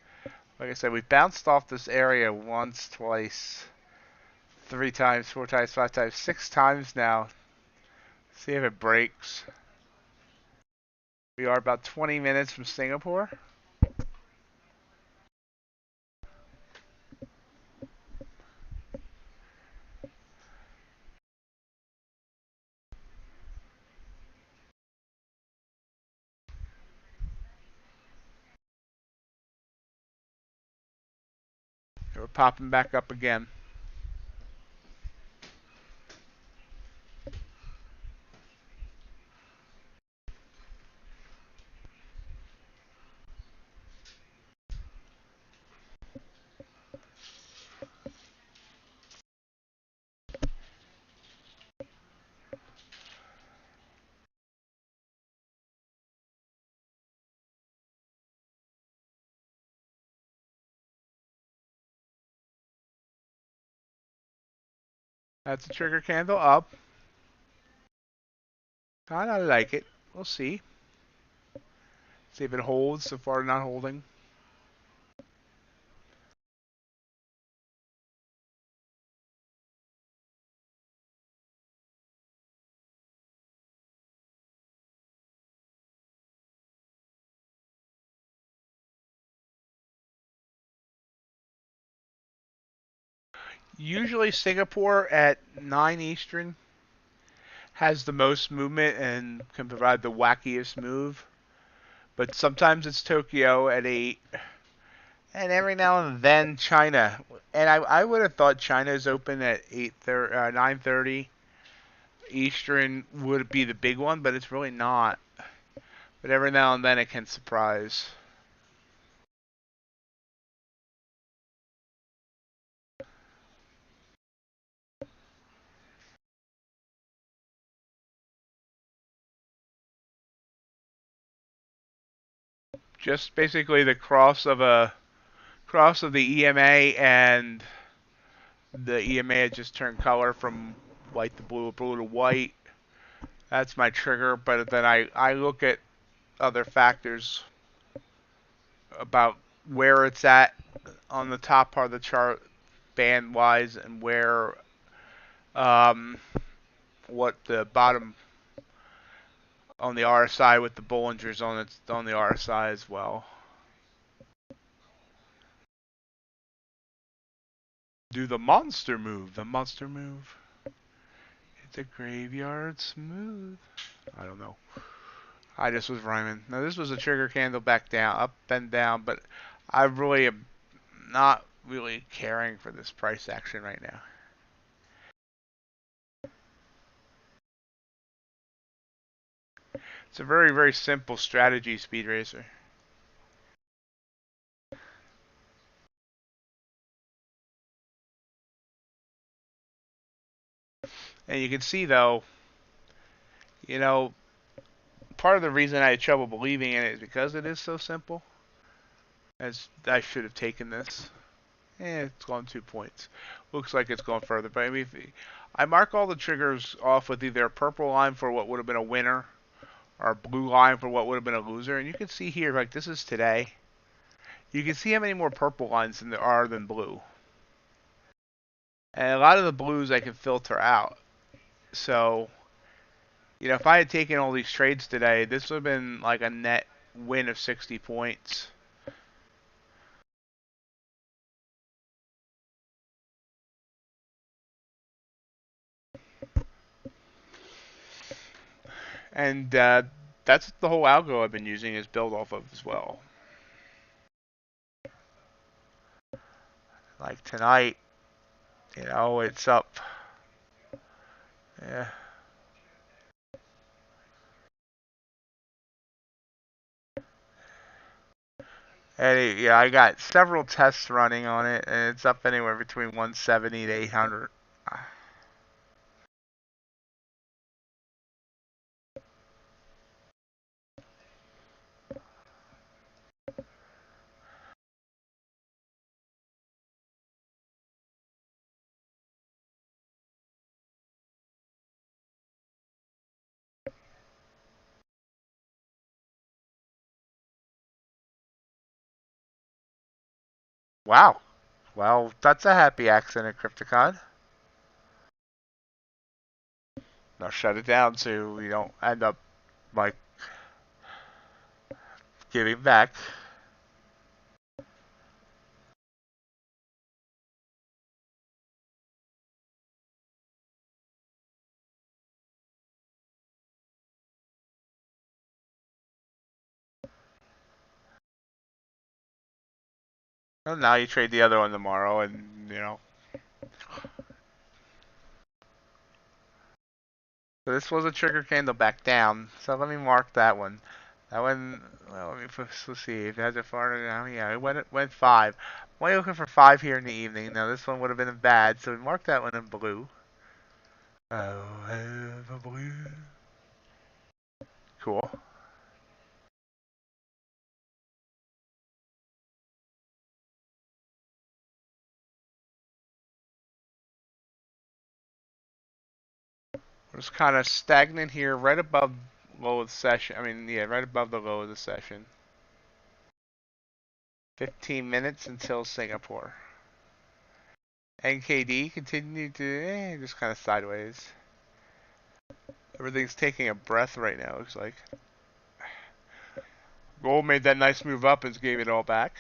Like I said, we bounced off this area once, twice, 3 times, 4 times, 5 times, 6 times now. See if it breaks. We are about 20 minutes from Singapore. We're popping back up again. That's a trigger candle up. Kinda like it. We'll see. See if it holds. So far, not holding. Usually Singapore at 9 Eastern has the most movement and can provide the wackiest move. But sometimes it's Tokyo at 8. And every now and then China. And I would have thought China's open at 9:30 Eastern would be the big one, but it's really not. But every now and then it can surprise. Just basically the cross of the EMA, and the EMA had just turned color from white to blue, blue to white. That's my trigger, but then I look at other factors about where it's at on the top part of the chart band wise, and where what the bottom on the RSI with the Bollinger's on the RSI as well. Do the monster move. The monster move. It's a graveyard smooth. I don't know. I just was rhyming. Now this was a trigger candle back down, up and down, but I really am not really caring for this price action right now. It's a very, very simple strategy, Speed Racer. And you can see though, you know, part of the reason I had trouble believing in it is because it is so simple. As I should have taken this. It's gone 2 points. Looks like it's going further. But I mean, I mark all the triggers off with either a purple line for what would have been a winner, or a blue line for what would have been a loser. And you can see here, like this is today. You can see how many more purple lines than there are than blue. And a lot of the blues I can filter out. So, you know, if I had taken all these trades today, this would have been like a net win of 60 points. And that's the whole algo I've been using is build off of as well. Like tonight, you know, it's up. Yeah. And yeah, I got several tests running on it, and it's up anywhere between 170 to 800. Wow. Well, that's a happy accident, Crypticon. Now shut it down so we don't end up like giving back. Well, now you trade the other one tomorrow, and you know. So this was a trigger candle back down. So let me mark that one. That one. Well, let's see if it has it far down. Yeah, it went 5. I'm only looking for 5 here in the evening. Now this one would have been bad, so we mark that one in blue. Oh, have a blue. Cool. We're just kind of stagnant here, right above low of the session. I mean, yeah, right above the low of the session. 15 minutes until Singapore. NKD continued to just kind of sideways. Everything's taking a breath right now, looks like. Gold made that nice move up and gave it all back.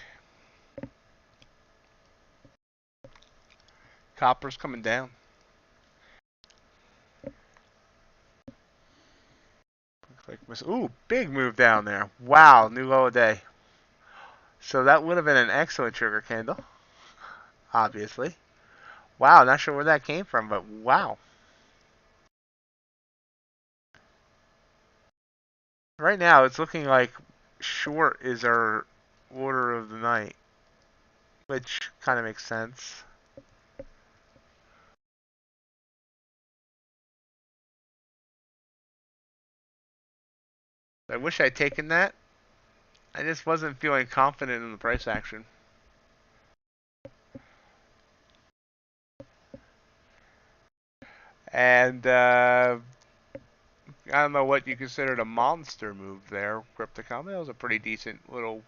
Copper's coming down. Ooh, big move down there. Wow, new low of day. So that would have been an excellent trigger candle, obviously. Wow, not sure where that came from, but wow. Right now, it's looking like short is our order of the night, which kind of makes sense. I wish I'd taken that. I just wasn't feeling confident in the price action. And I don't know what you considered a monster move there, Crypticom. It was a pretty decent little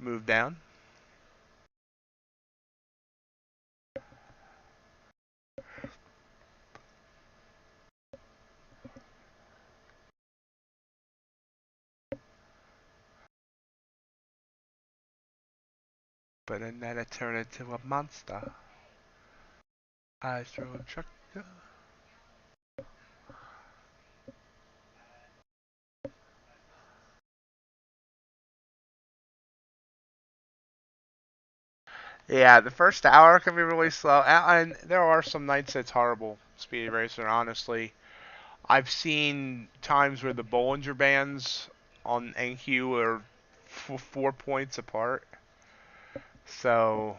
move down. But then it turned into a monster. I throw a truck. Yeah, the first hour can be really slow, and there are some nights it's horrible, Speedy Racer, honestly. I've seen times where the Bollinger Bands on NQ are 4 points apart. So,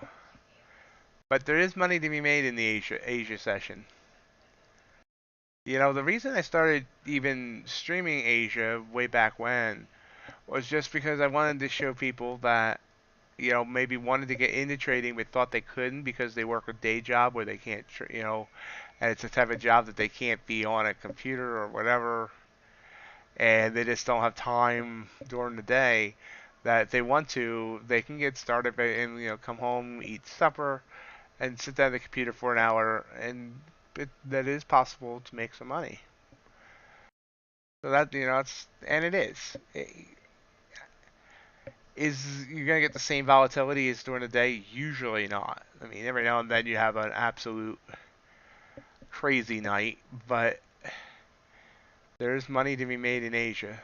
but there is money to be made in the Asia session. You know, the reason I started even streaming Asia way back when was just because I wanted to show people that, you know, maybe wanted to get into trading but thought they couldn't because they work a day job where they can't, you know, and it's a type of job that they can't be on a computer or whatever, and they just don't have time during the day. That if they want to, they can get started and, you know, come home, eat supper, and sit down at the computer for an hour, and that is possible to make some money. So that, you know, it's, and it is. Is you're gonna get the same volatility as during the day? Usually not. I mean, every now and then you have an absolute crazy night, but there's money to be made in Asia.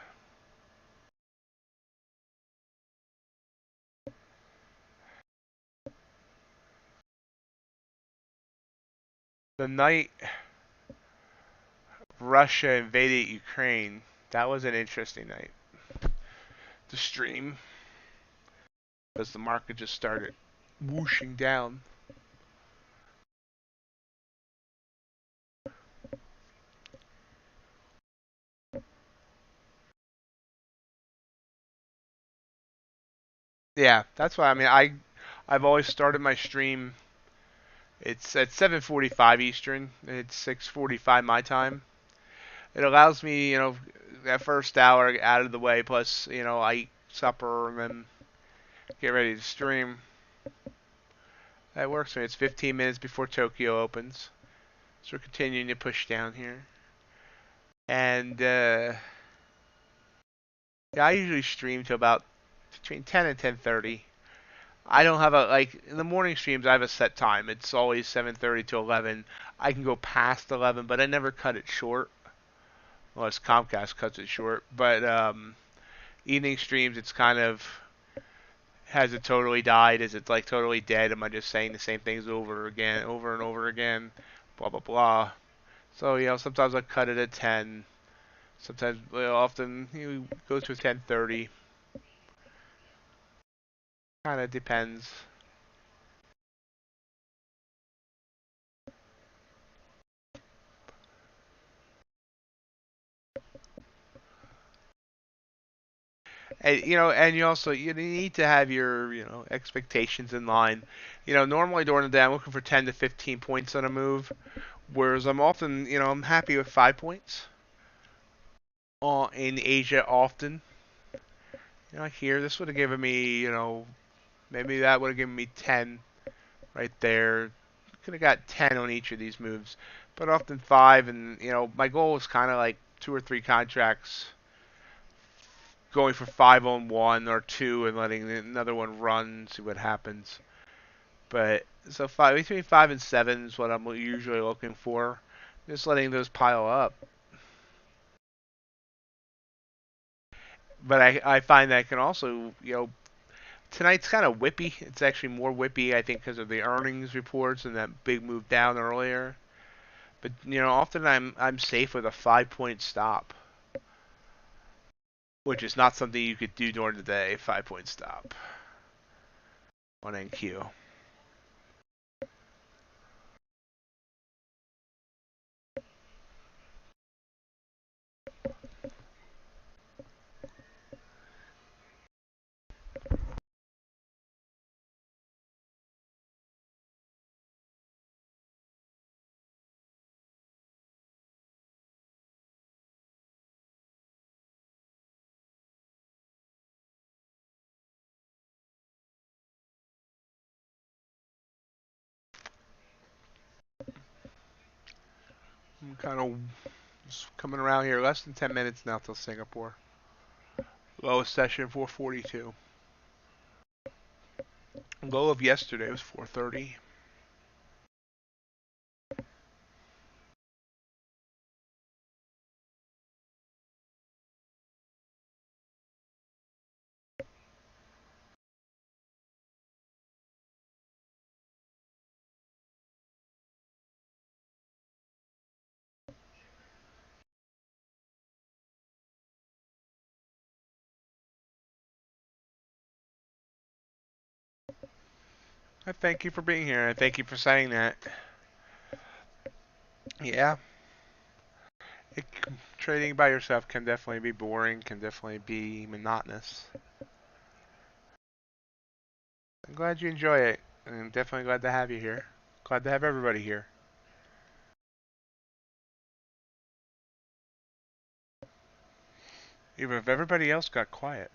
The night Russia invaded Ukraine, that was an interesting night to stream because the market just started whooshing down. Yeah, that's why. I mean, I've always started my stream. It's at 7:45 Eastern. It's 6:45 my time. It allows me, you know, that first hour out of the way. Plus, you know, I eat supper and then get ready to stream. That works for me. It's 15 minutes before Tokyo opens, so we're continuing to push down here. And yeah, I usually stream to about between 10 and 10:30. I don't have a like in the morning streams. I have a set time. It's always 7:30 to 11. I can go past 11, but I never cut it short unless Comcast cuts it short. But evening streams, it's kind of has it totally died? Is it like totally dead? Am I just saying the same things over again, over and over again? Blah blah blah. So you know, sometimes I cut it at 10. Sometimes, well, often you go to 10:30. Kind of depends. And you know, and you also you need to have your expectations in line. You know, normally during the day I'm looking for 10 to 15 points on a move, whereas I'm often I'm happy with 5 points. In Asia often, here this would have given me maybe that would have given me 10 right there. Could have got 10 on each of these moves, but often 5, and my goal is kind of like 2 or 3 contracts going for 5 on one or two and letting another one run, see what happens. But so between 5 and 7 is what I'm usually looking for. Just letting those pile up. But I find that I can also tonight's kind of whippy. It's actually more whippy I think because of the earnings reports and that big move down earlier. But often I'm safe with a 5 point stop, which is not something you could do during the day. 5 point stop on NQ. I'm kind of just coming around here. Less than 10 minutes now till Singapore. Lowest session 442. Low of yesterday was 430. I thank you for being here. I thank you for saying that. Yeah, it, trading by yourself can definitely be boring, can definitely be monotonous. I'm glad you enjoy it. I'm definitely glad to have you here. Glad to have everybody here. Even if everybody else got quiet.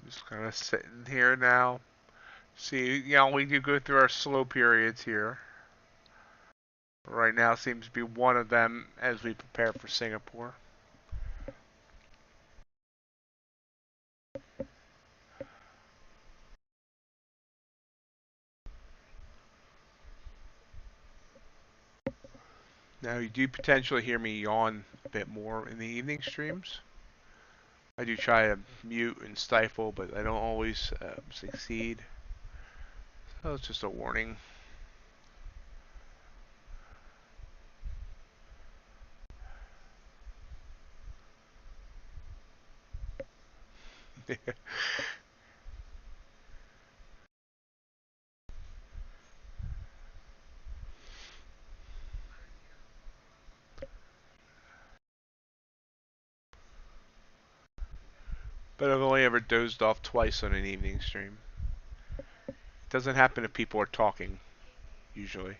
Just kind of sitting here now. See, we do go through our slow periods here. Right now seems to be one of them as we prepare for Singapore. Now you do potentially hear me yawn a bit more in the evening streams. I do try to mute and stifle, but I don't always succeed. So it's just a warning. But I've only ever dozed off twice on an evening stream. It doesn't happen if people are talking, usually.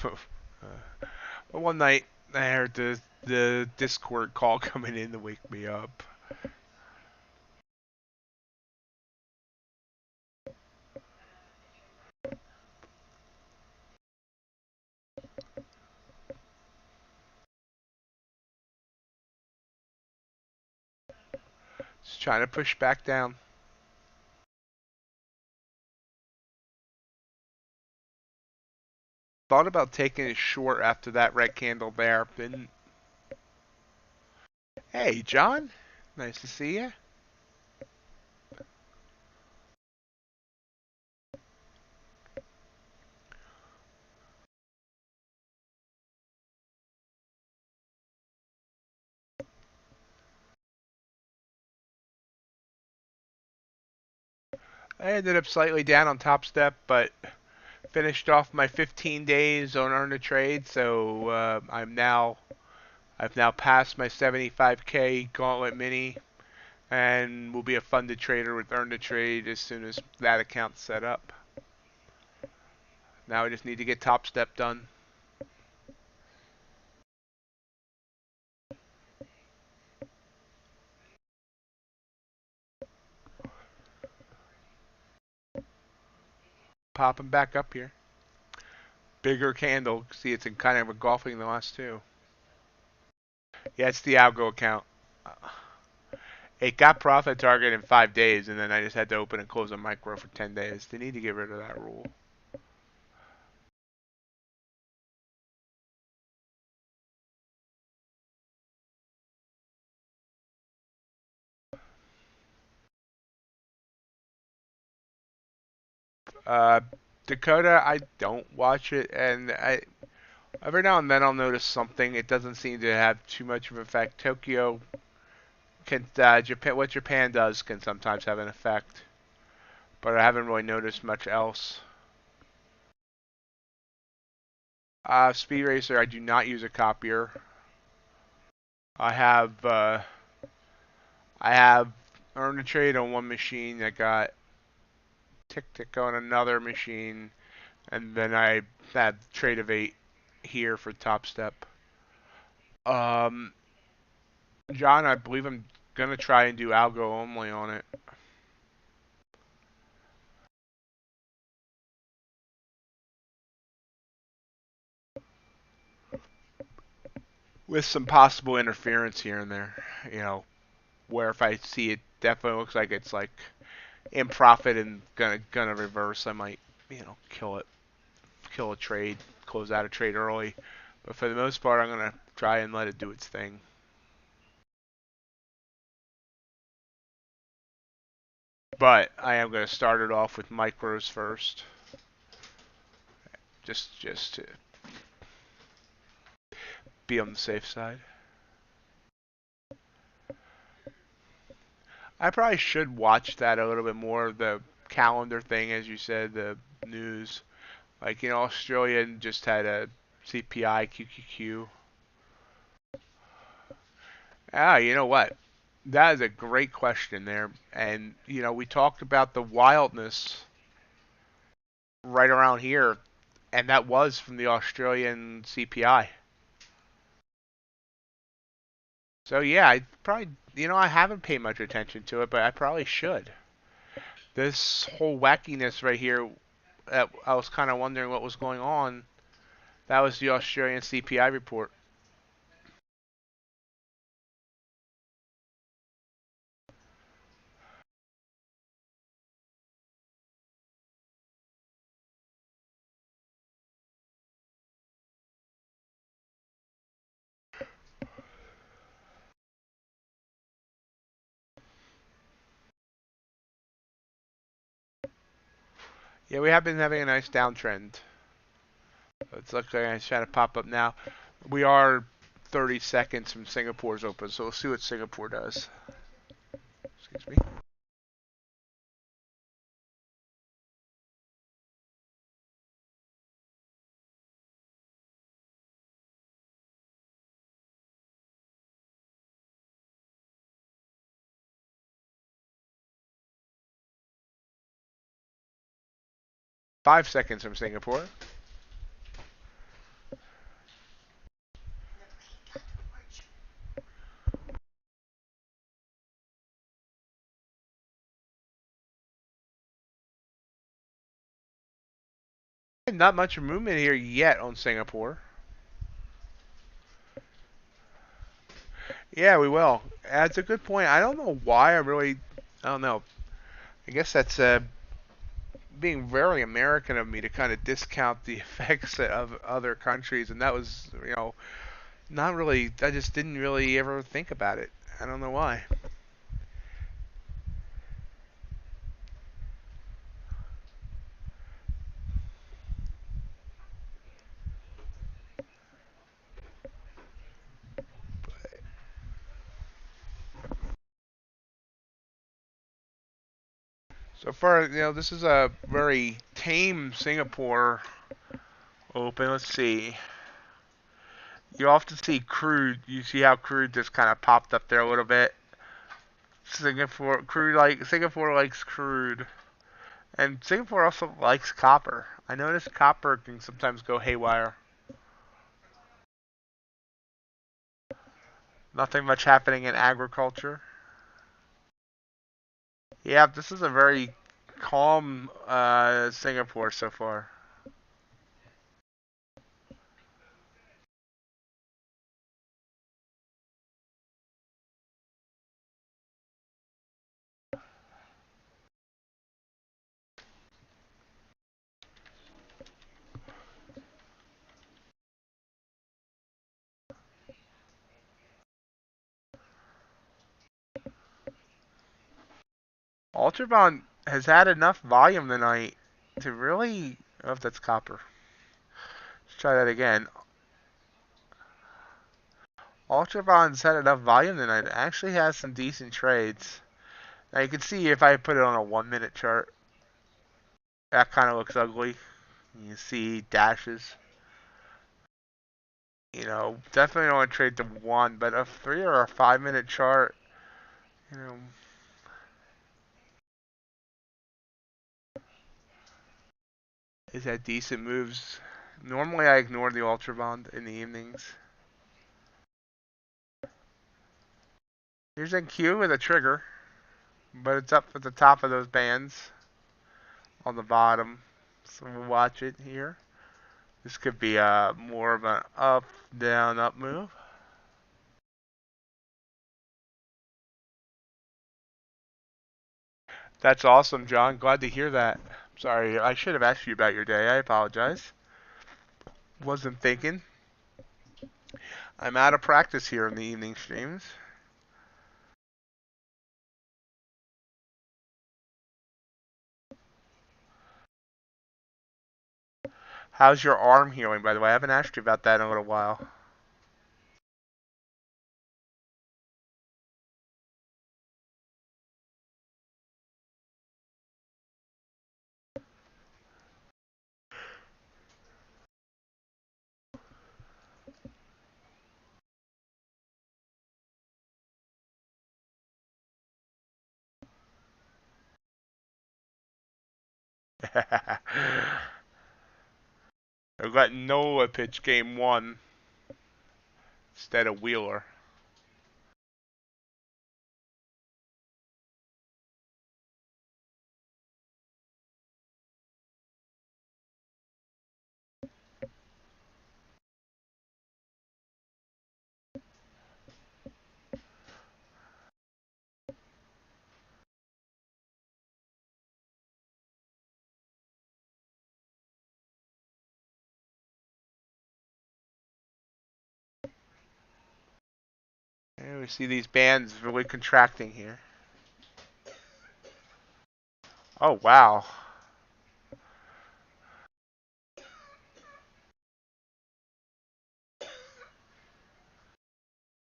But one night, I heard the Discord call coming in to wake me up. Just trying to push back down. Thought about taking it short after that red candle there. Hey, John. Nice to see you. I ended up slightly down on Tostep, but finished off my 15 days on Earn a Trade, so I've now passed my 75K Gauntlet Mini, and will be a funded trader with Earn a Trade as soon as that account's set up. Now I just need to get Tostep done. Popping back up here. Bigger candle. See, it's in kind of engulfing the last two. Yeah, it's the algo account. It got profit target in 5 days, and then I just had to open and close a micro for 10 days. They need to get rid of that rule. Uh, Dakota, I don't watch it, and every now and then I'll notice something. It doesn't seem to have too much of an effect. Tokyo can Japan, what Japan does can sometimes have an effect, but I haven't really noticed much else. Speed Racer, I do not use a copier. I have I have Earn a Trade on one machine. I got Tick Tick on another machine, and then I have Tradovate here for Tostep. Um, John, I believe I'm gonna try and do algo only on it. With some possible interference here and there, you know, where if I see it definitely looks like it's like in profit and gonna reverse, I might, kill a trade, close out a trade early. But for the most part, I'm gonna try and let it do its thing. But I am gonna start it off with micros first, just to be on the safe side. I probably should watch that a little bit more. The calendar thing, as you said, the news. Like, Australia just had a CPI QQQ. Ah, you know what? That is a great question there. And, we talked about the wildness right around here, and that was from the Australian CPI. So, yeah, I probably, I haven't paid much attention to it, but I probably should. This whole wackiness right here, I was kind of wondering what was going on. That was the Australian CPI report. Yeah, we have been having a nice downtrend. It's looking like it's trying to pop up now. We are 30 seconds from Singapore's open, so we'll see what Singapore does. Excuse me. 5 seconds from Singapore. Not much movement here yet on Singapore. Yeah, we will. That's a good point. I don't know why I don't know. I guess that's being very American of me to kind of discount the effects of other countries, and that was, not really. I just didn't really ever think about it. I don't know why. So far, this is a very tame Singapore open. Let's see. You often see crude. You see how crude just kind of popped up there a little bit. Singapore likes crude, and Singapore also likes copper. I notice copper can sometimes go haywire. Nothing much happening in agriculture. Yeah, this is a very calm Singapore so far. Ultrabond has had enough volume tonight. To really, oh, if that's copper. Let's try that again. Ultra Bond's had enough volume tonight. It actually has some decent trades. Now you can see if I put it on a 1-minute chart, that kind of looks ugly. You see dashes. You know, definitely don't want to trade the 1, but a 3 or a 5-minute chart, you know, is had decent moves. Normally I ignore the Ultra Bond in the evenings. Here's NQ with a trigger, but it's up at the top of those bands on the bottom. So we'll watch it here. This could be more of an up, down, up move. That's awesome, John. Glad to hear that. Sorry, I should have asked you about your day. I apologize. Wasn't thinking. I'm out of practice here in the evening streams. How's your arm healing, by the way? I haven't asked you about that in a little while. I got Nola pitch game 1 instead of Wheeler. And we see these bands really contracting here. Oh, wow.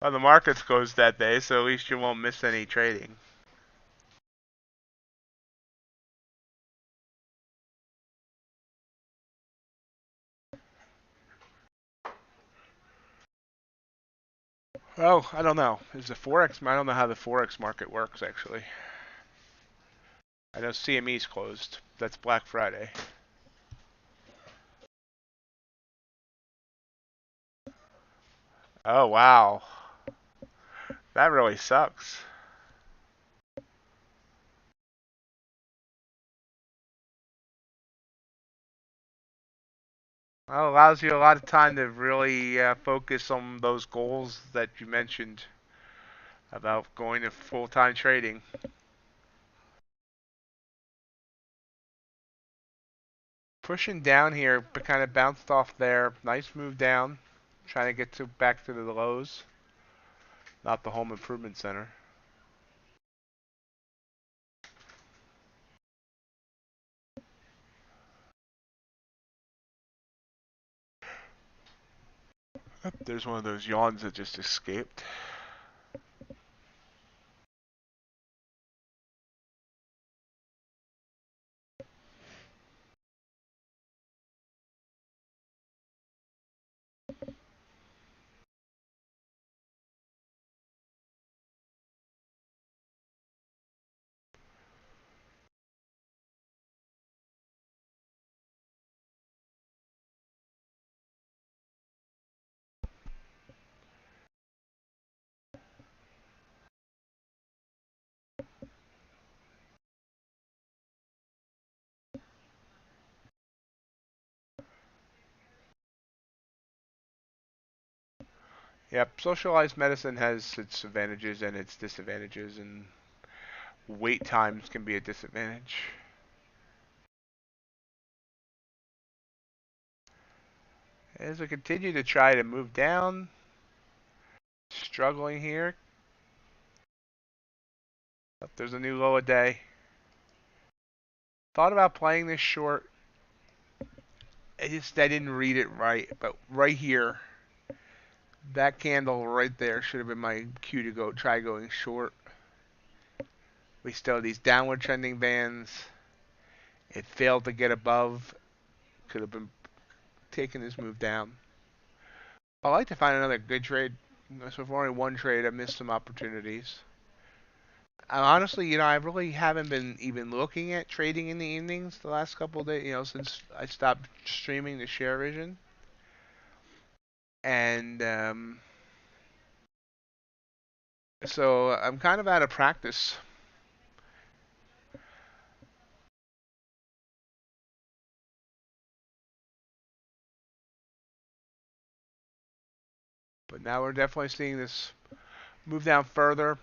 Well, the market's closed that day, so at least you won't miss any trading. Oh, I don't know. Is the Forex? I don't know how the Forex market works, actually. I know CME's closed. That's Black Friday. Oh, wow. That really sucks. Well, it allows you a lot of time to really focus on those goals that you mentioned about going to full-time trading. Pushing down here, but kind of bounced off there. Nice move down. Trying to get to back to the lows. Not the home improvement center. There's one of those yawns that just escaped. Yep, socialized medicine has its advantages and its disadvantages, and wait times can be a disadvantage. As we continue to try to move down, struggling here. Oh, there's a new low a day. thought about playing this short. I didn't read it right. But right here, that candle right there should have been my cue to go try going short. We still have these downward trending bands. It failed to get above. Could have been taking this move down. I like to find another good trade. So for only one trade, I missed some opportunities. Honestly, I really haven't been even looking at trading in the evenings the last couple of days, since I stopped streaming the Share Vision. And so I'm kind of out of practice. But now we're definitely seeing this move down further.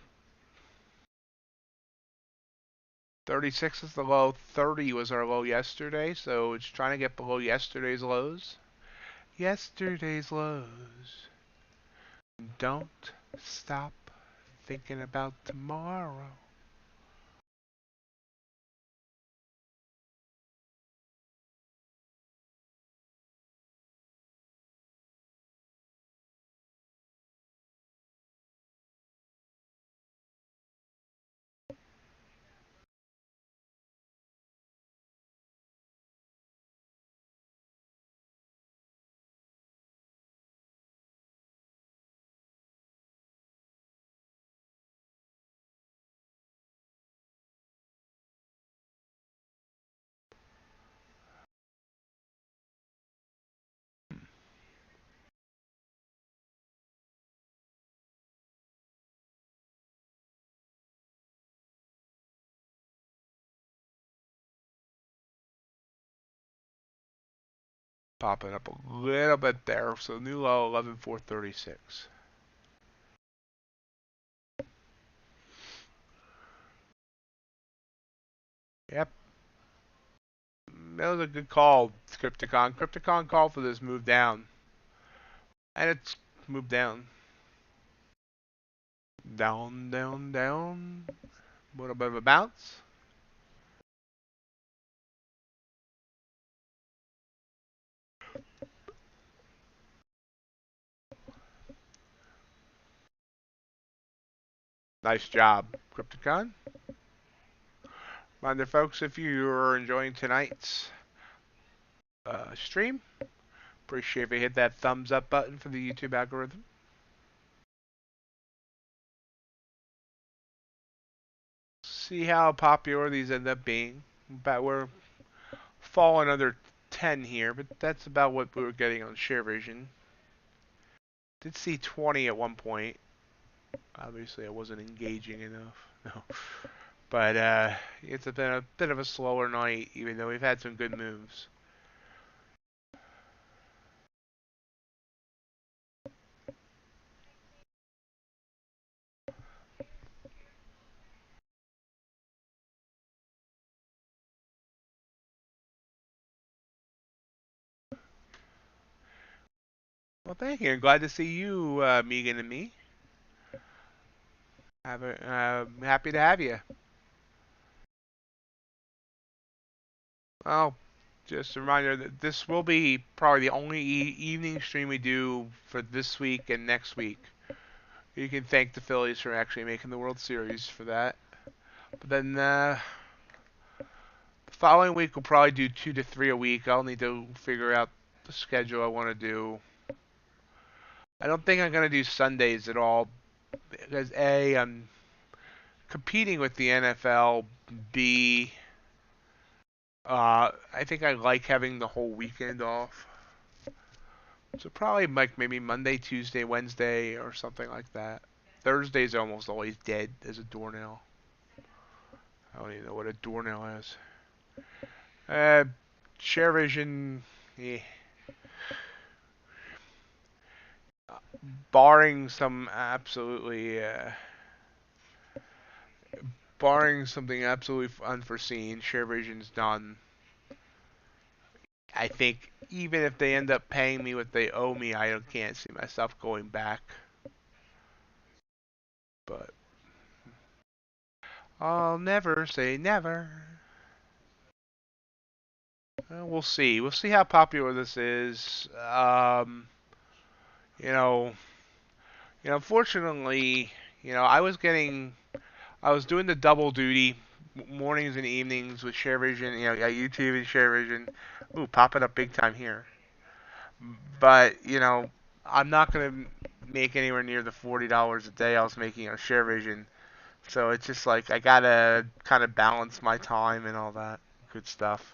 36 is the low. 30 was our low yesterday, so it's trying to get below yesterday's lows. Yesterday's lows. Don't stop thinking about tomorrow. Popping up a little bit there. So new low 11,436. Yep. That was a good call, Crypticon. Crypticon called for this move down. And it's moved down. Down, down, down. A little bit of a bounce. Nice job, Crypticon. Reminder, folks, if you're enjoying tonight's stream, appreciate if you hit that thumbs up button for the YouTube algorithm. See how popular these end up being. But we're falling under 10 here, but that's about what we were getting on Share Vision. Did see 20 at one point. Obviously, I wasn't engaging enough. No. But it's been a bit of a slower night, even though we've had some good moves. Well, thank you. Glad to see you, Megan and me. Happy to have you. Well, just a reminder that this will be probably the only evening stream we do for this week and next week. You can thank the Phillies for actually making the World Series for that. But then the following week we'll probably do 2 to 3 a week. I'll need to figure out the schedule I want to do. I don't think I'm going to do Sundays at all because A, I'm competing with the NFL. B, I think I like having the whole weekend off. So probably like maybe Monday, Tuesday, Wednesday, or something like that. Thursday's almost always dead as a doornail. I don't even know what a doornail is. Share Vision, yeah. Barring some absolutely, barring something absolutely unforeseen, Share Vision's done. I think even if they end up paying me what they owe me, I can't see myself going back. But I'll never say never. We'll see. We'll see how popular this is. You know, Fortunately, I was doing the double duty, mornings and evenings with ShareVision. Got YouTube and ShareVision. Ooh, popping up big time here. But I'm not gonna make anywhere near the $40 a day I was making on ShareVision. So it's just like I gotta kind of balance my time and all that good stuff.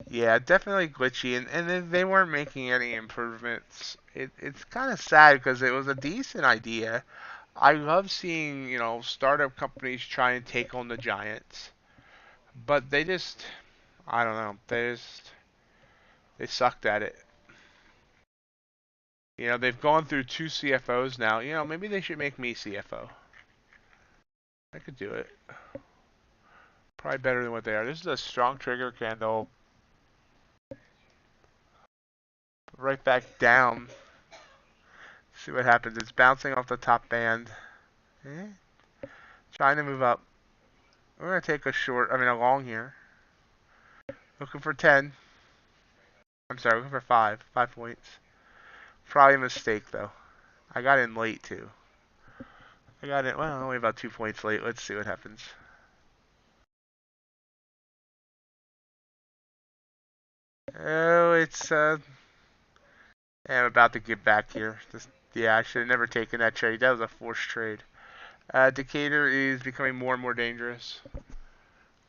Yeah, definitely glitchy, and they weren't making any improvements. It's kind of sad because it was a decent idea. I love seeing, startup companies try and take on the giants, but I don't know, they sucked at it. They've gone through two CFOs now. Maybe they should make me CFO. I could do it. Probably better than what they are. This is a strong trigger candle. Right back down. See what happens. It's bouncing off the top band. Eh? Trying to move up. We're going to take a long here. Looking for 10. I'm sorry, looking for 5. 5 points. Probably a mistake, though. I got in late, too. I got in, well, only about 2 points late. Let's see what happens. Oh, I'm about to get back here. Yeah, I should have never taken that trade. That was a forced trade. Decatur is becoming more and more dangerous.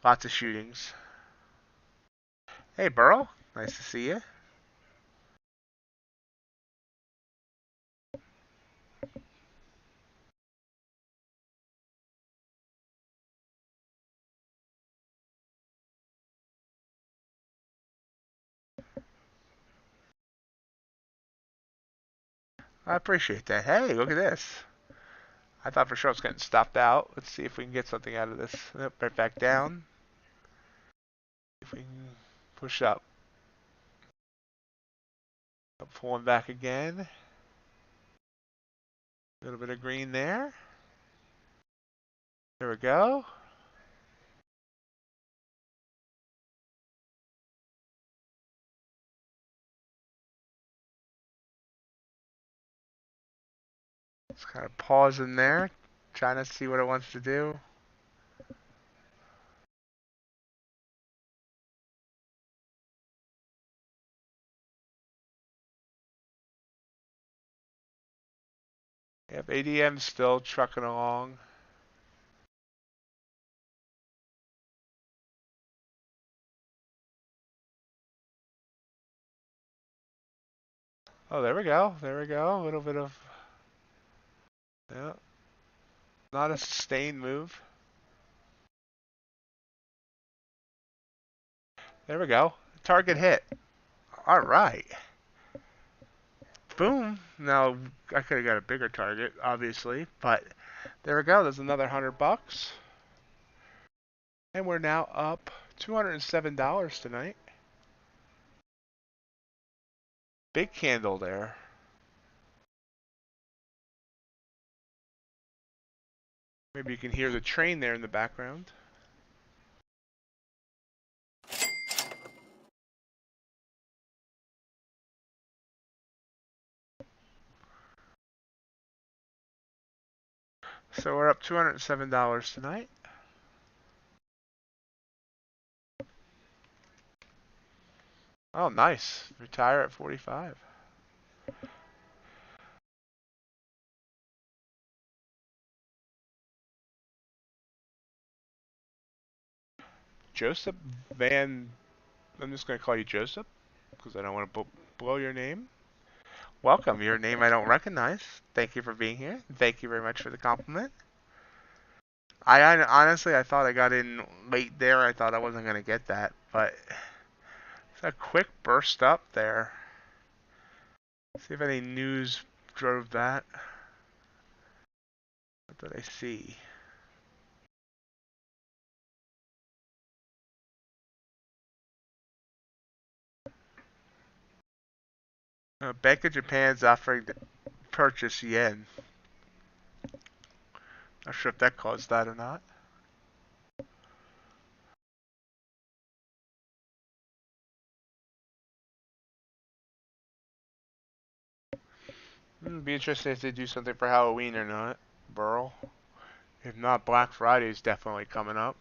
Lots of shootings. Hey, Burl. Nice to see you. I appreciate that. Hey, look at this. I thought for sure I was getting stopped out. Let's see if we can get something out of this. Yep, right back down. If we can push up. Pulling back again. A little bit of green there. There we go. Just kind of pause in there. Trying to see what it wants to do. Yep, ADM still trucking along. Oh, there we go. There we go. A little bit of, yeah, not a sustained move. There we go. Target hit. All right. Boom. Now I could have got a bigger target, obviously, but there we go. There's another $100, and we're now up $207 tonight. Big candle there. Maybe you can hear the train there in the background. So we're up $207 tonight. Oh, nice. Retire at 45. Joseph Van, I'm just going to call you Joseph because I don't want to blow your name. Welcome. Your name I don't recognize. Thank you for being here. Thank you very much for the compliment. Honestly, I thought I got in late there. I thought I wasn't going to get that, but it's a quick burst up there. See if any news drove that. What did I see? Bank of Japan's offering to purchase yen. Not sure if that caused that or not. Be interested if they do something for Halloween or not, Burl. If not, Black Friday's definitely coming up.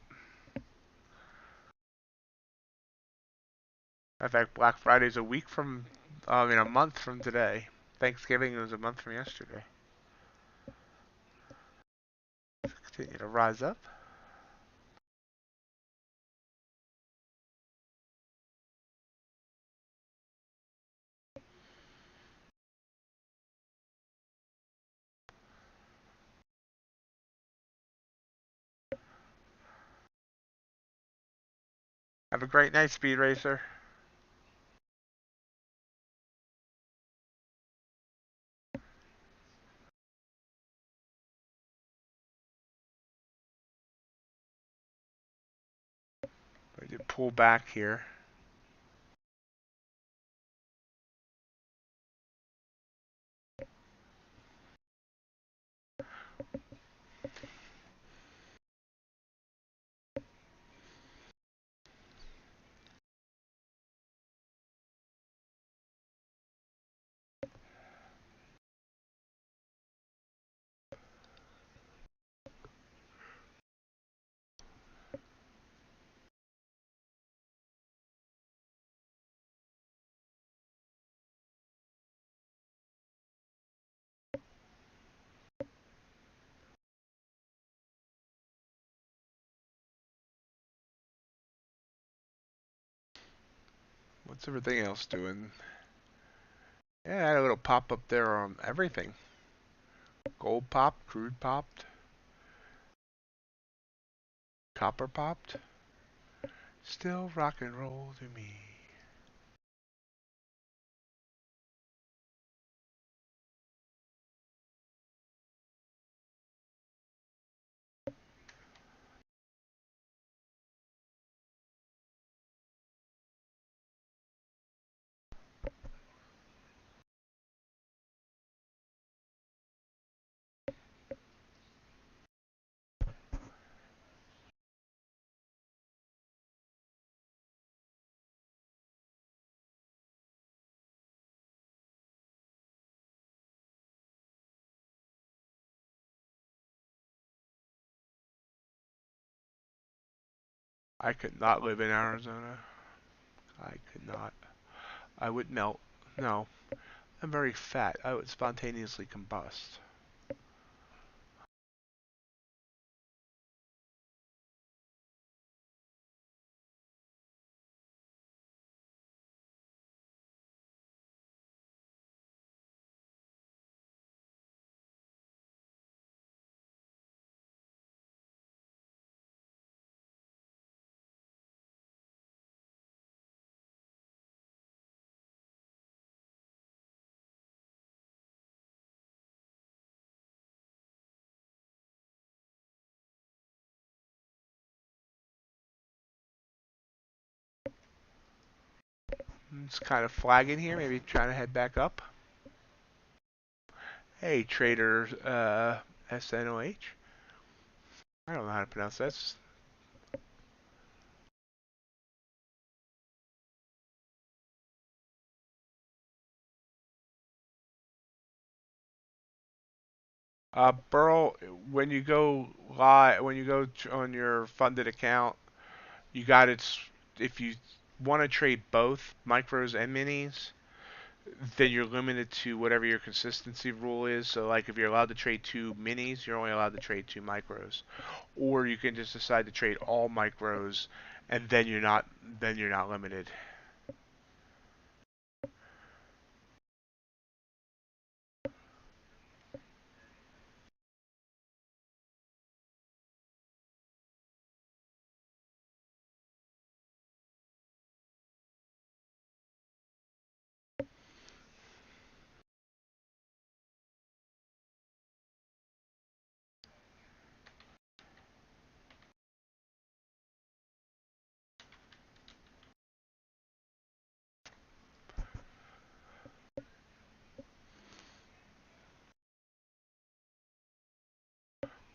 In fact, Black Friday's a week from, a month from today. Thanksgiving was a month from yesterday. Continue to rise up. Have a great night, Speed Racer. We did pull back here. What's everything else doing? Yeah, I had a little pop up there on everything. Gold popped, crude popped, copper popped. Still rock and roll to me. I could not live in Arizona. I could not. I would melt. No, I'm very fat. I would spontaneously combust. It's kind of flagging here. Maybe trying to head back up. Hey, trader SNOH. I don't know how to pronounce that. Burl, when you go live, when you go on your funded account, you got it. If you want to trade both micros and minis, then you're limited to whatever your consistency rule is. So, like, if you're allowed to trade two minis, you're only allowed to trade two micros, or you can just decide to trade all micros, and then you're not limited.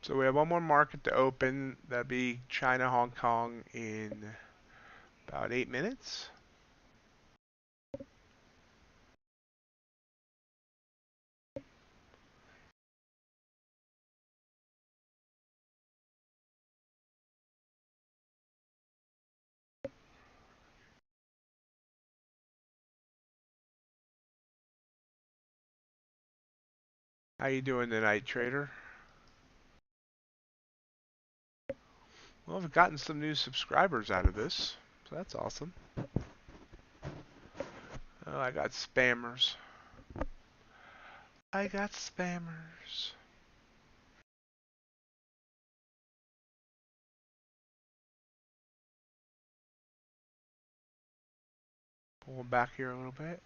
So we have one more market to open. That'd be China, Hong Kong in about 8 minutes. How you doing tonight, trader? Well, I've gotten some new subscribers out of this, so that's awesome. Oh, I got spammers. I got spammers. Pull back here a little bit.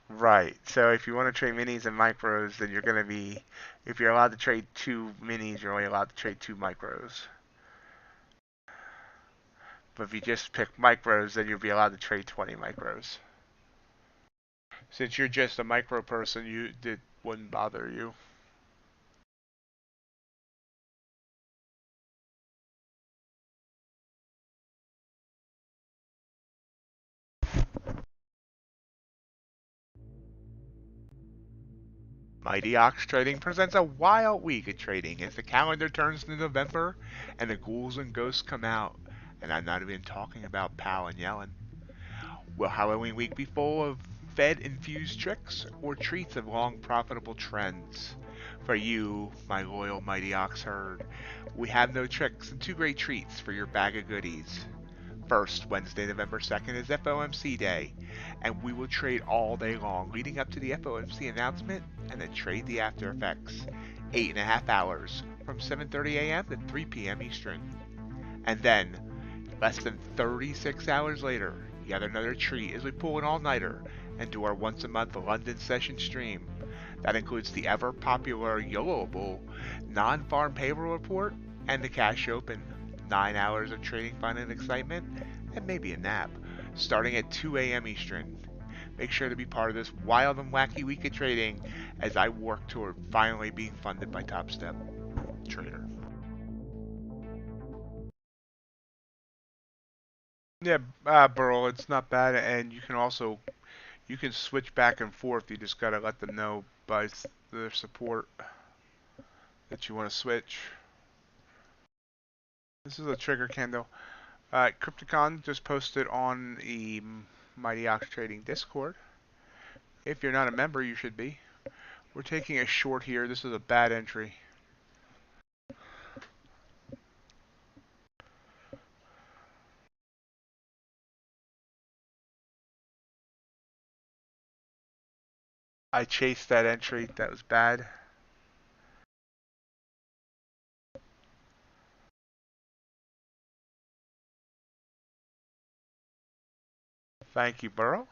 Right. So if you want to trade minis and micros, then you're going to be, if you're allowed to trade 2 minis, you're only allowed to trade 2 micros. But if you just pick micros, then you'll be allowed to trade 20 micros. Since you're just a micro person, it wouldn't bother you. MightyOxTrading presents a wild week of trading as the calendar turns to November and the ghouls and ghosts come out. And I'm not even talking about Powell and Yellen. Will Halloween week be full of Fed-infused tricks or treats of long profitable trends? For you, my loyal Mighty Ox herd, we have no tricks and 2 great treats for your bag of goodies. First, Wednesday, November 2nd is FOMC Day, and we will trade all day long leading up to the FOMC announcement and then trade the after effects. 8.5 hours from 7:30 a.m. to 3 p.m. Eastern. And then, less than 36 hours later, yet another treat as we pull an all-nighter and do our once-a-month London session stream. That includes the ever-popular YOLOable non-farm payroll report and the cash open. 9 hours of trading fun and excitement, and maybe a nap, starting at 2 a.m. Eastern. Make sure to be part of this wild and wacky week of trading as I work toward finally being funded by Tostep. Trader. Yeah, Burl, it's not bad, and you can switch back and forth. You just gotta let them know by their support that you want to switch. This is a trigger candle. Crypticon just posted on the Mighty Ox Trading Discord. If you're not a member, you should be. We're taking a short here. This is a bad entry. I chased that entry. That was bad. Thank you, Burrow.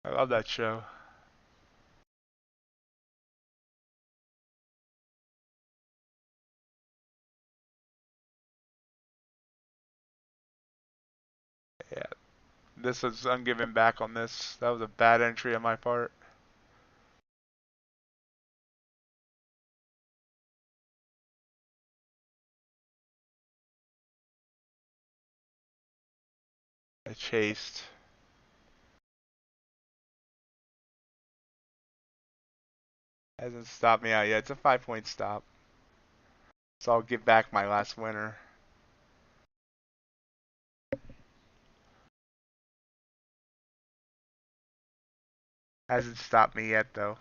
I love that show. Yeah, I'm giving back on this. That was a bad entry on my part. I chased. Hasn't stopped me out yet. It's a 5-point stop. So I'll give back my last winner. Hasn't stopped me yet though.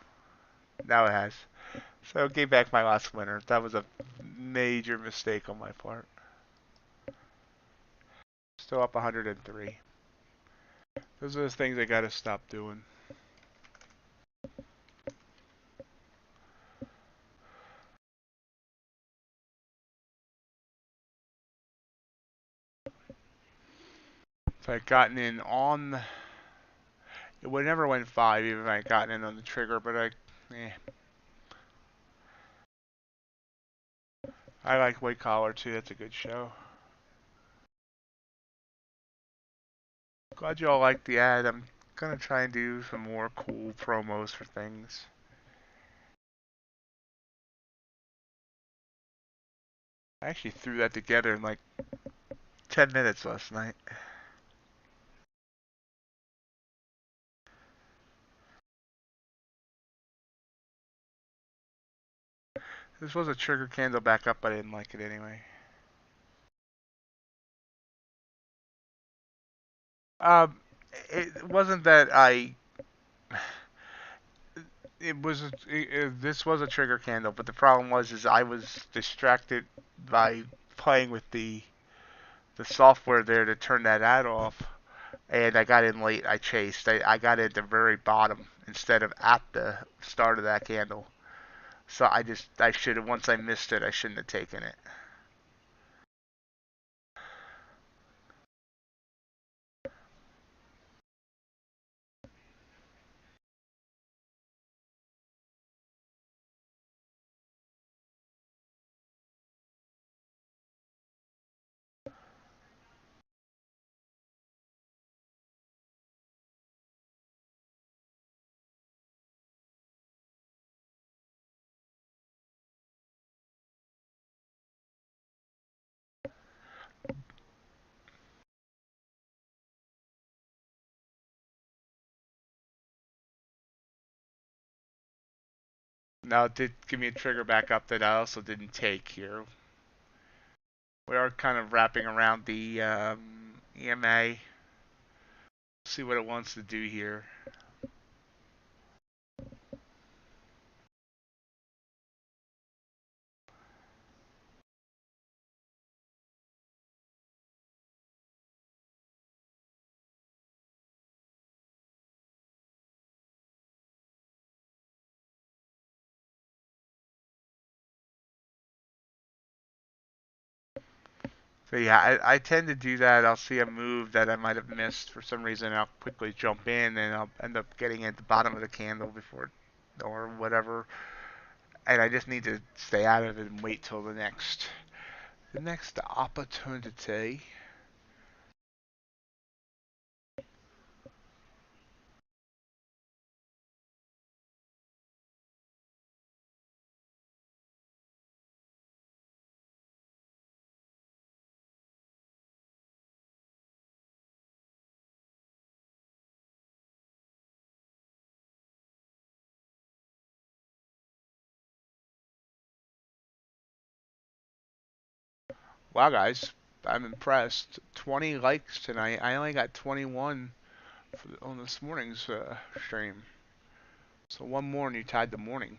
Now it has. So I gave back my last winner. That was a major mistake on my part. Still up 103. Those are the things I gotta stop doing. If I had gotten in on, it would never went 5 even if I had gotten in on the trigger, but I like White Collar too. That's a good show. Glad you all liked the ad. I'm gonna try and do some more cool promos for things. I actually threw that together in like 10 minutes last night. This was a trigger candle back up, but I didn't like it anyway. Um, it wasn't that this was a trigger candle, but the problem is I was distracted by playing with the software there to turn that ad off, and I got in late. I chased. I got in at the very bottom instead of at the start of that candle. So I should have, once I missed it, I shouldn't have taken it. Now it did give me a trigger back up that I also didn't take here. We are kind of wrapping around the EMA. See what it wants to do here. So yeah, I tend to do that. I'll see a move that I might have missed for some reason. I'll quickly jump in and I'll end up getting at the bottom of the candle before or whatever. And I just need to stay out of it and wait till the next opportunity. Wow, guys, I'm impressed. 20 likes tonight. I only got 21 on this morning's stream. So one more and you tied the morning.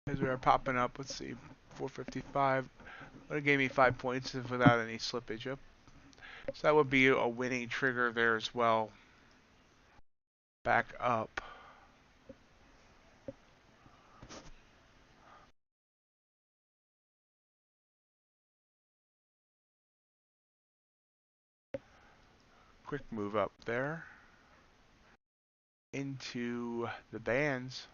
As we are popping up, let's see, 455. Would have gave me 5 points without any slippage up. So that would be a winning trigger there as well. Back up. Quick move up there. Into the bands.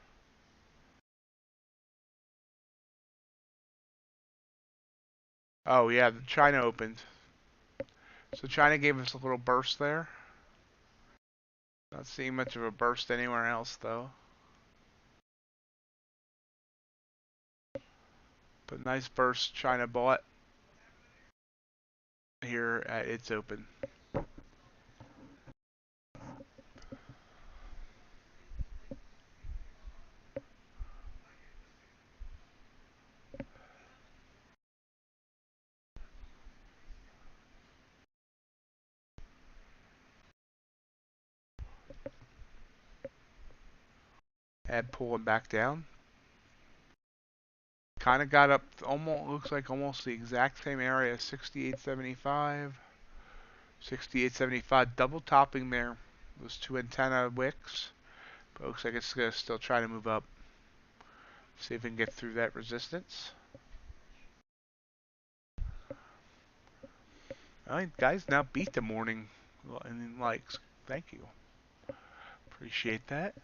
Oh yeah, China opened. So China gave us a little burst there. Not seeing much of a burst anywhere else though. But nice burst China bought here at its open. and pulling back down. Kind of got up almost, looks like almost the exact same area, 68.75. 68.75, double topping there. Those two antenna wicks. But it looks like it's going to still try to move up. See if we can get through that resistance. Alright, guys, now beat the morning and likes. Thank you. Appreciate that.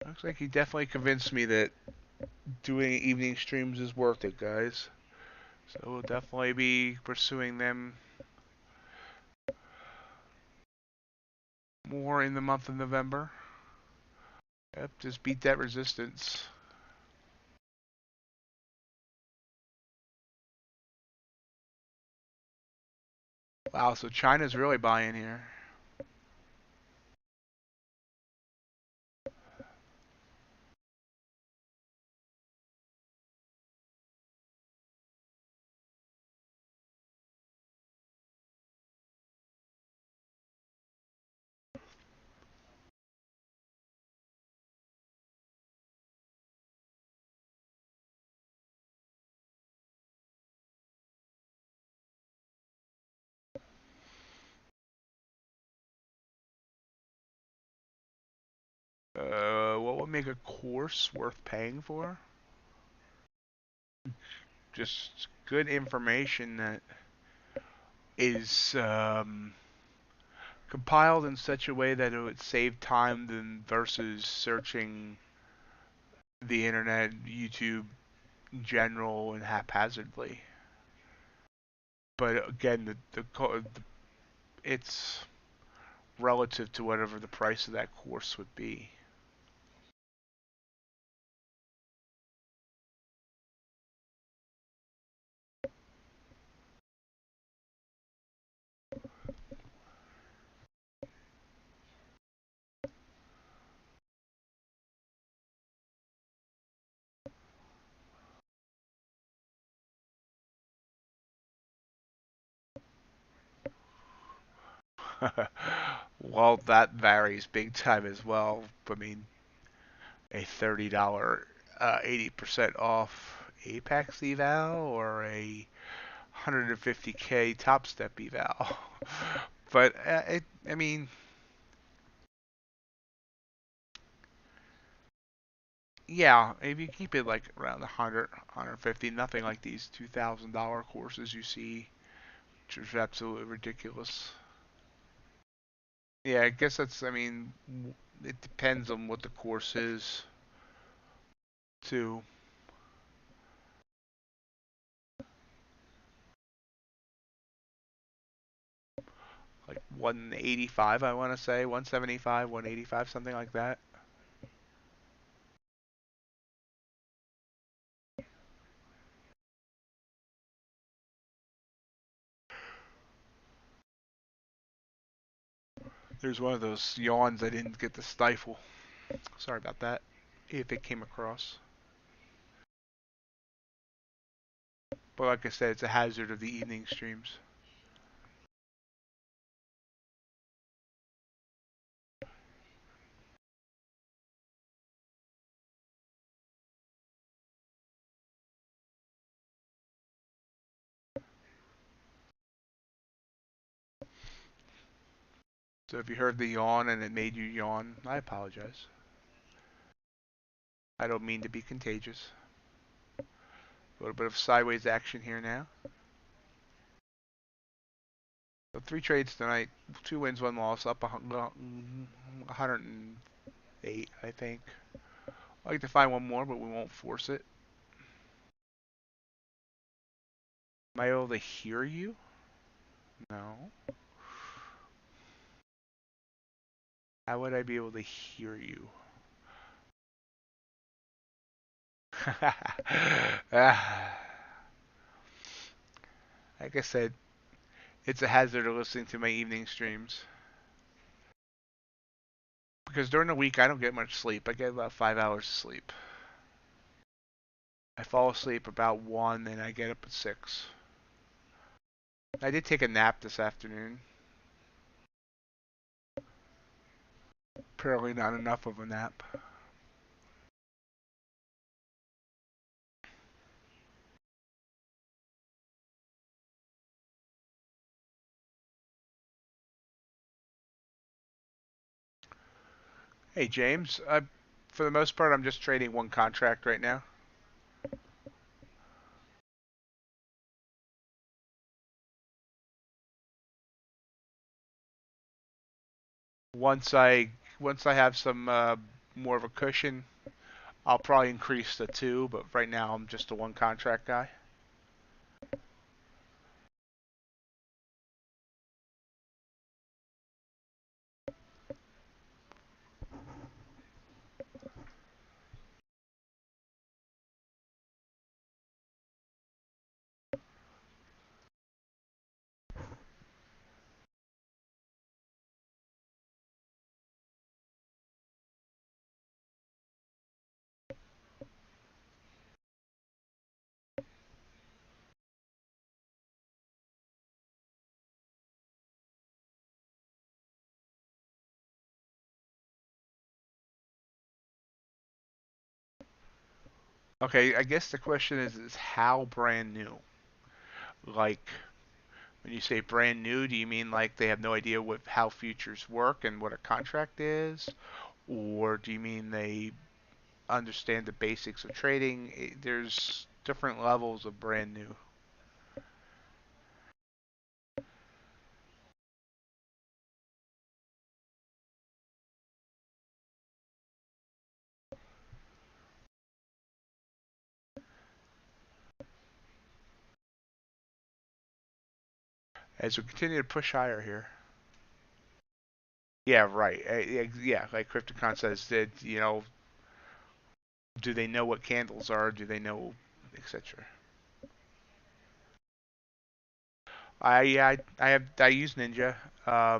Looks like he definitely convinced me that doing evening streams is worth it, guys. So we'll definitely be pursuing them more in the month of November. Yep, just beat that resistance. Wow, so China's really buying here. What would make a course worth paying for? Just good information that is compiled in such a way that it would save time than versus searching the internet, YouTube in general, and haphazardly. But again, it's relative to whatever the price of that course would be. Well, that varies big time as well. I mean, a $30 80% off Apex eval or a 150K Tostep eval. But I mean, yeah, if you keep it like around 100, 150, nothing like these $2,000 courses you see, which is absolutely ridiculous. Yeah, I guess that's, I mean, it depends on what the course is, too. Like 185, I want to say, 175, 185, something like that. There's one of those yawns I didn't get to stifle. Sorry about that, if it came across. But like I said, it's a hazard of the evening streams. So if you heard the yawn and it made you yawn, I apologize. I don't mean to be contagious. A little bit of sideways action here now. So 3 trades tonight, 2 wins, 1 loss, up 108, I think. I'd like to find one more, but we won't force it. Am I able to hear you? No. How would I be able to hear you? Like I said, it's a hazard of listening to my evening streams. Because during the week, I don't get much sleep. I get about 5 hours of sleep. I fall asleep about 1 and I get up at 6. I did take a nap this afternoon. Apparently not enough of a nap. Hey James, for the most part, I'm just trading one contract right now. Once I once I have some more of a cushion, I'll probably increase to two. But right now, I'm just a one contract guy. Okay, I guess the question is how brand new? Like, when you say brand new, do you mean like they have no idea what how futures work and what a contract is? Or do you mean they understand the basics of trading? There's different levels of brand new. As we continue to push higher here. Yeah, right. Yeah, like Crypticon says that, do they know what candles are? Do they know, etc. I use Ninja. I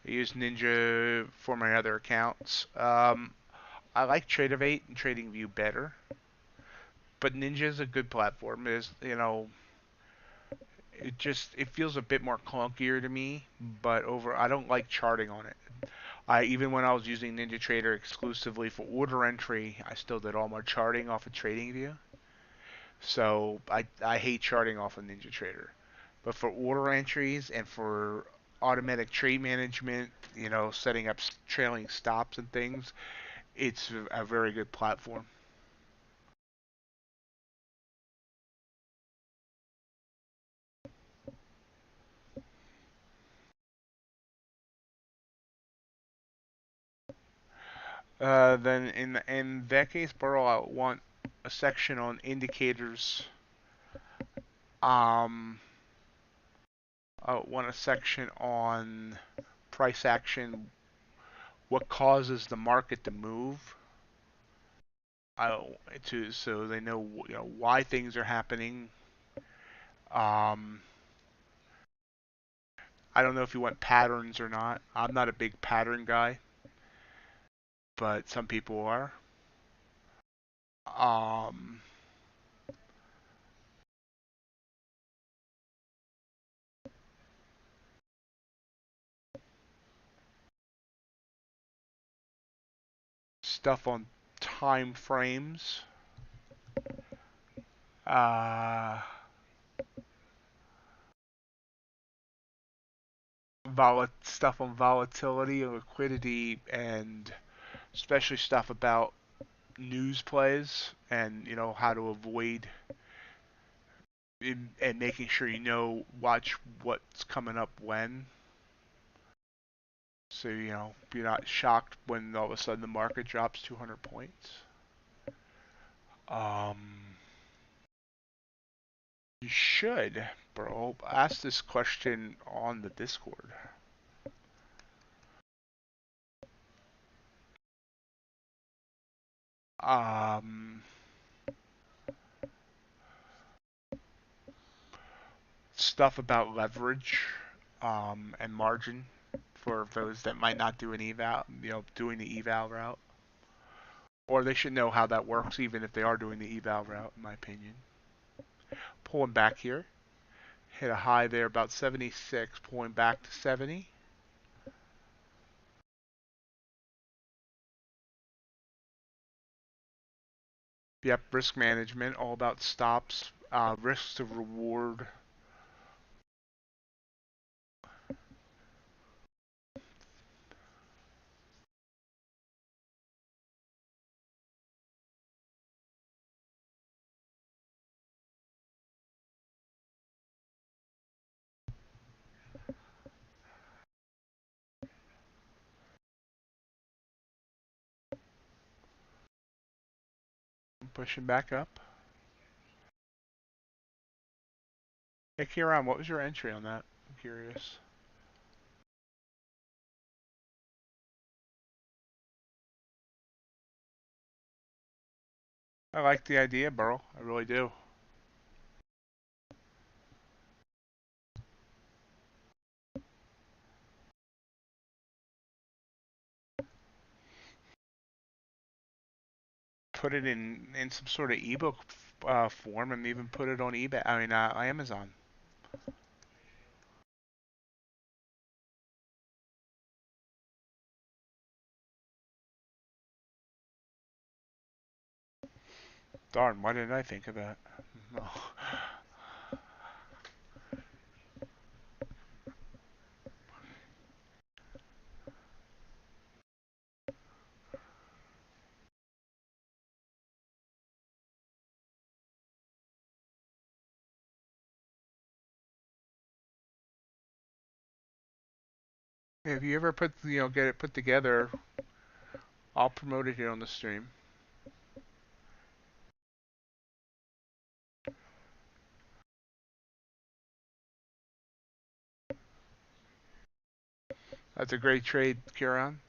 use Ninja for my other accounts. I like Tradovate and TradingView better, but Ninja is a good platform. It feels a bit more clunkier to me, but I don't like charting on it. I even when I was using NinjaTrader exclusively for order entry, I still did all my charting off of TradingView. So I hate charting off of NinjaTrader. But for order entries and for automatic trade management, setting up trailing stops and things, it's a very good platform. Then in that case, Burrow, I want a section on indicators. Um, I want a section on price action, what causes the market to move. I, so they know, why things are happening. Um, I don't know if you want patterns or not. I'm not a big pattern guy, but some people are. Um, Stuff on time frames. Uh, Stuff on volatility and liquidity, and especially stuff about news plays and how to avoid and making sure watch what's coming up when. So you're not shocked when all of a sudden the market drops 200 points. Um, you should, bro, ask this question on the Discord. Um, Stuff about leverage and margin for those that might not do an eval, doing the eval route. Or they should know how that works even if they are doing the eval route, in my opinion. Pulling back here. Hit a high there about 76, pulling back to 70. Yep, risk management, all about stops, risk to reward. Pushing back up. Hey, Kieran, what was your entry on that? I'm curious. I like the idea, Burl. I really do. Put it in some sort of ebook form, and even put it on eBay. I mean, Amazon. Darn, why didn't I think of that? No. If you ever get it put together, I'll promote it here on the stream. That's a great trade, Kieran.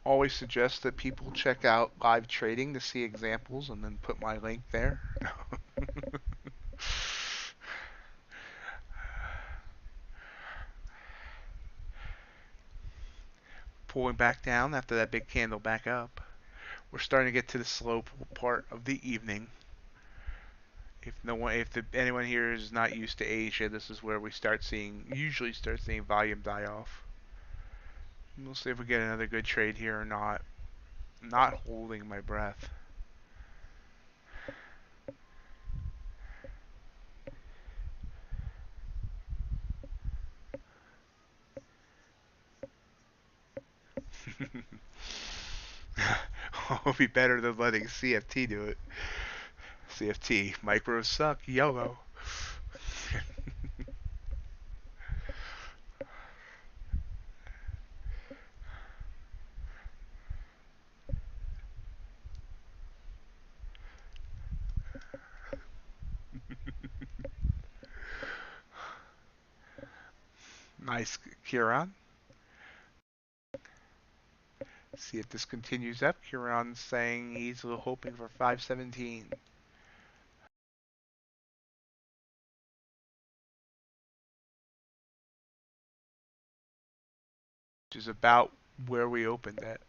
Always suggest that people check out live trading to see examples and then put my link there. Pulling back down after that big candle back up. We're starting to get to the slow part of the evening. If anyone here is not used to Asia, this is where we usually start seeing volume die off. We'll see if we get another good trade here or not. I'm not holding my breath. It'll be better than letting CFT do it. CFT, micros suck, YOLO. Nice, Kieran. See if this continues up. Kieran's saying he's hoping for 517. Which is about where we opened at.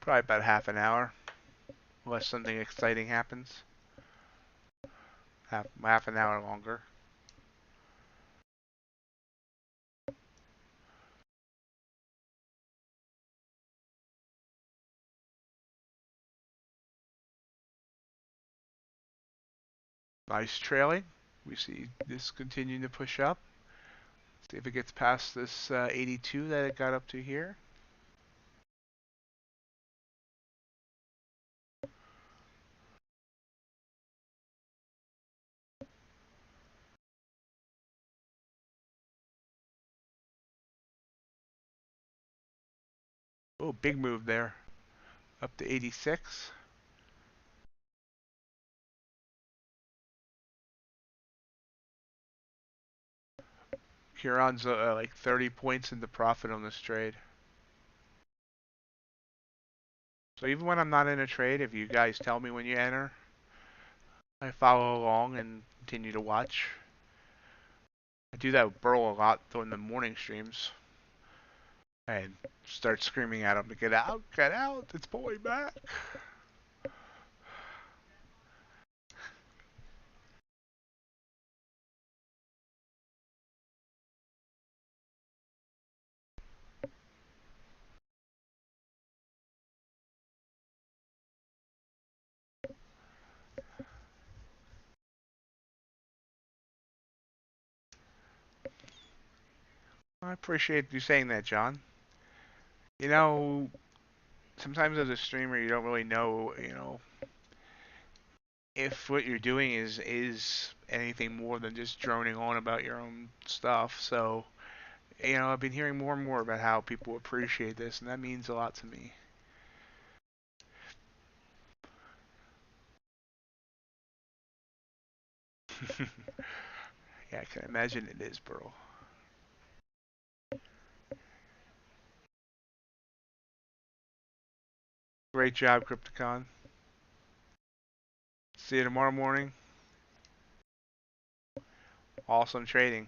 Probably about half an hour, unless something exciting happens. Half an hour longer. Nice trailing. We see this continuing to push up. See if it gets past this 82 that it got up to here. Oh, big move there. Up to 86. Huron's like 30 points in the profit on this trade. So even when I'm not in a trade, if you guys tell me when you enter, I follow along and continue to watch. I do that with Burl a lot during the morning streams. And start screaming at him to get out, it's pulling back. I appreciate you saying that, John. You know, sometimes as a streamer, you don't really know, if what you're doing is anything more than just droning on about your own stuff. So, I've been hearing more and more about how people appreciate this, and that means a lot to me. Yeah, I can imagine it is, Burl. Great job, Crypticon. See you tomorrow morning. Awesome trading.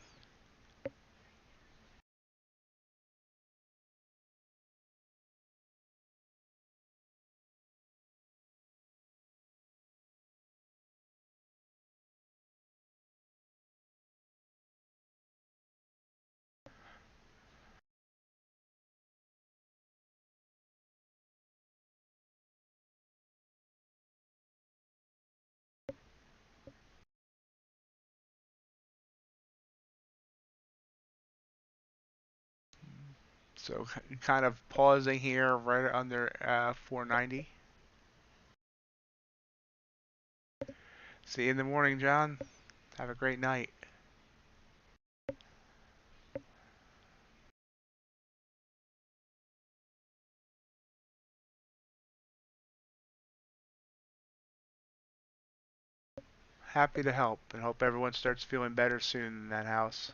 So kind of pausing here right under 490. See you in the morning, John. Have a great night. Happy to help, and hope everyone starts feeling better soon in that house.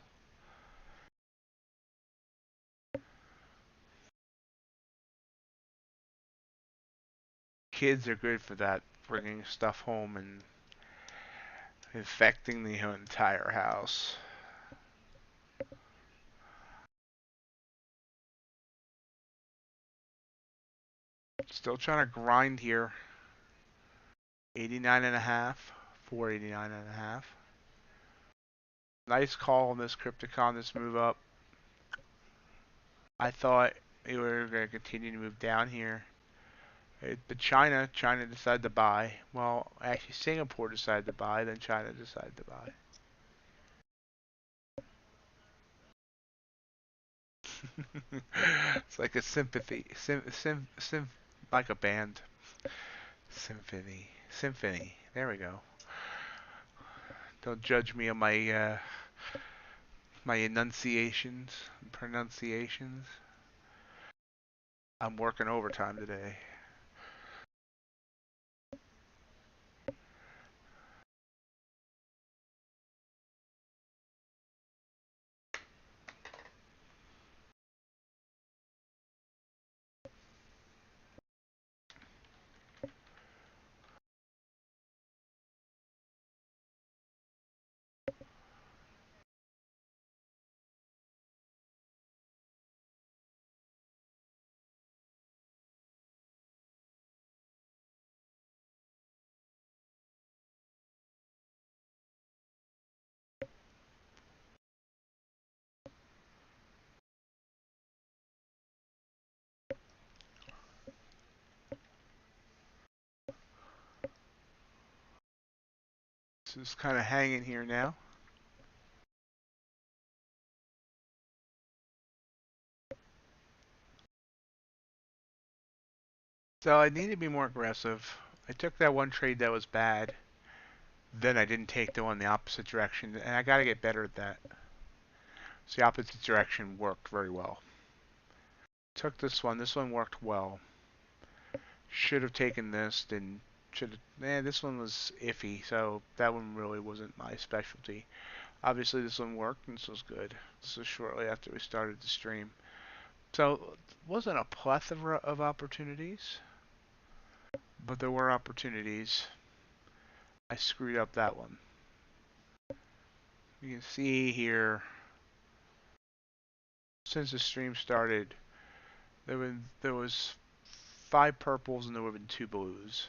Kids are good for that, bringing stuff home and infecting the entire house. Still trying to grind here. 89 and a half, 489 and a half. Nice call on this Crypticon, this move up. I thought we were going to continue to move down here. But China decided to buy. Well, actually Singapore decided to buy, then China decided to buy. It's like a sympathy, like a band. Symphony. There we go. Don't judge me on my enunciations, pronunciations. I'm working overtime today. This is kind of hanging here now. So I need to be more aggressive. I took that one trade that was bad. Then I didn't take the one the opposite direction, and I got to get better at that. So the opposite direction worked very well. Took this one. This one worked well. Should have taken this. Then should have. This one was iffy, so that one really wasn't my specialty. Obviously, this one worked, and this was good. This was shortly after we started the stream. So it wasn't a plethora of opportunities, but there were opportunities. I screwed up that one. You can see here, since the stream started, there was 5 purples and there would have been 2 blues.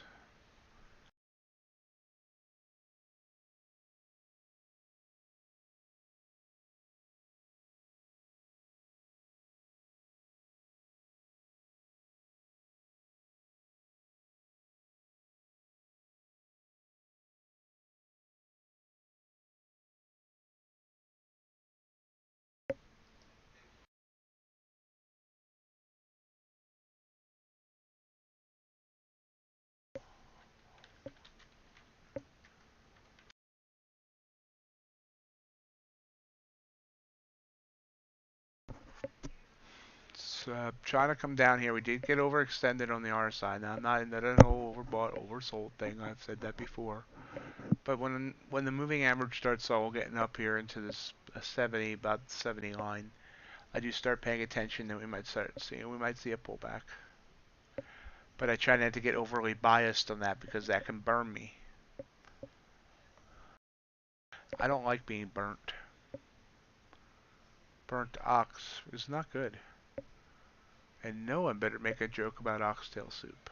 Trying to come down here. We did get overextended on the RSI. Now, I'm not in that whole overbought, oversold thing. I've said that before. But when the moving average starts all getting up here into this 70, about 70 line, I do start paying attention that we might see a pullback. But I try not to get overly biased on that because that can burn me. I don't like being burnt. Burnt ox is not good. And no one better make a joke about oxtail soup.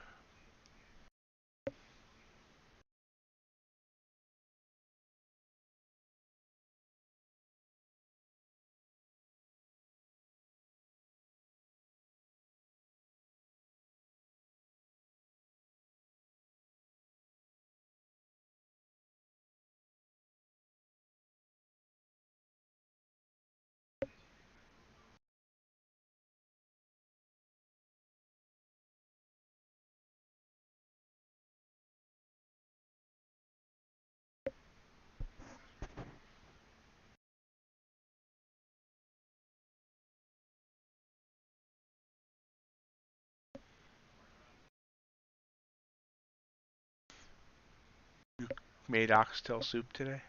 You made oxtail soup today?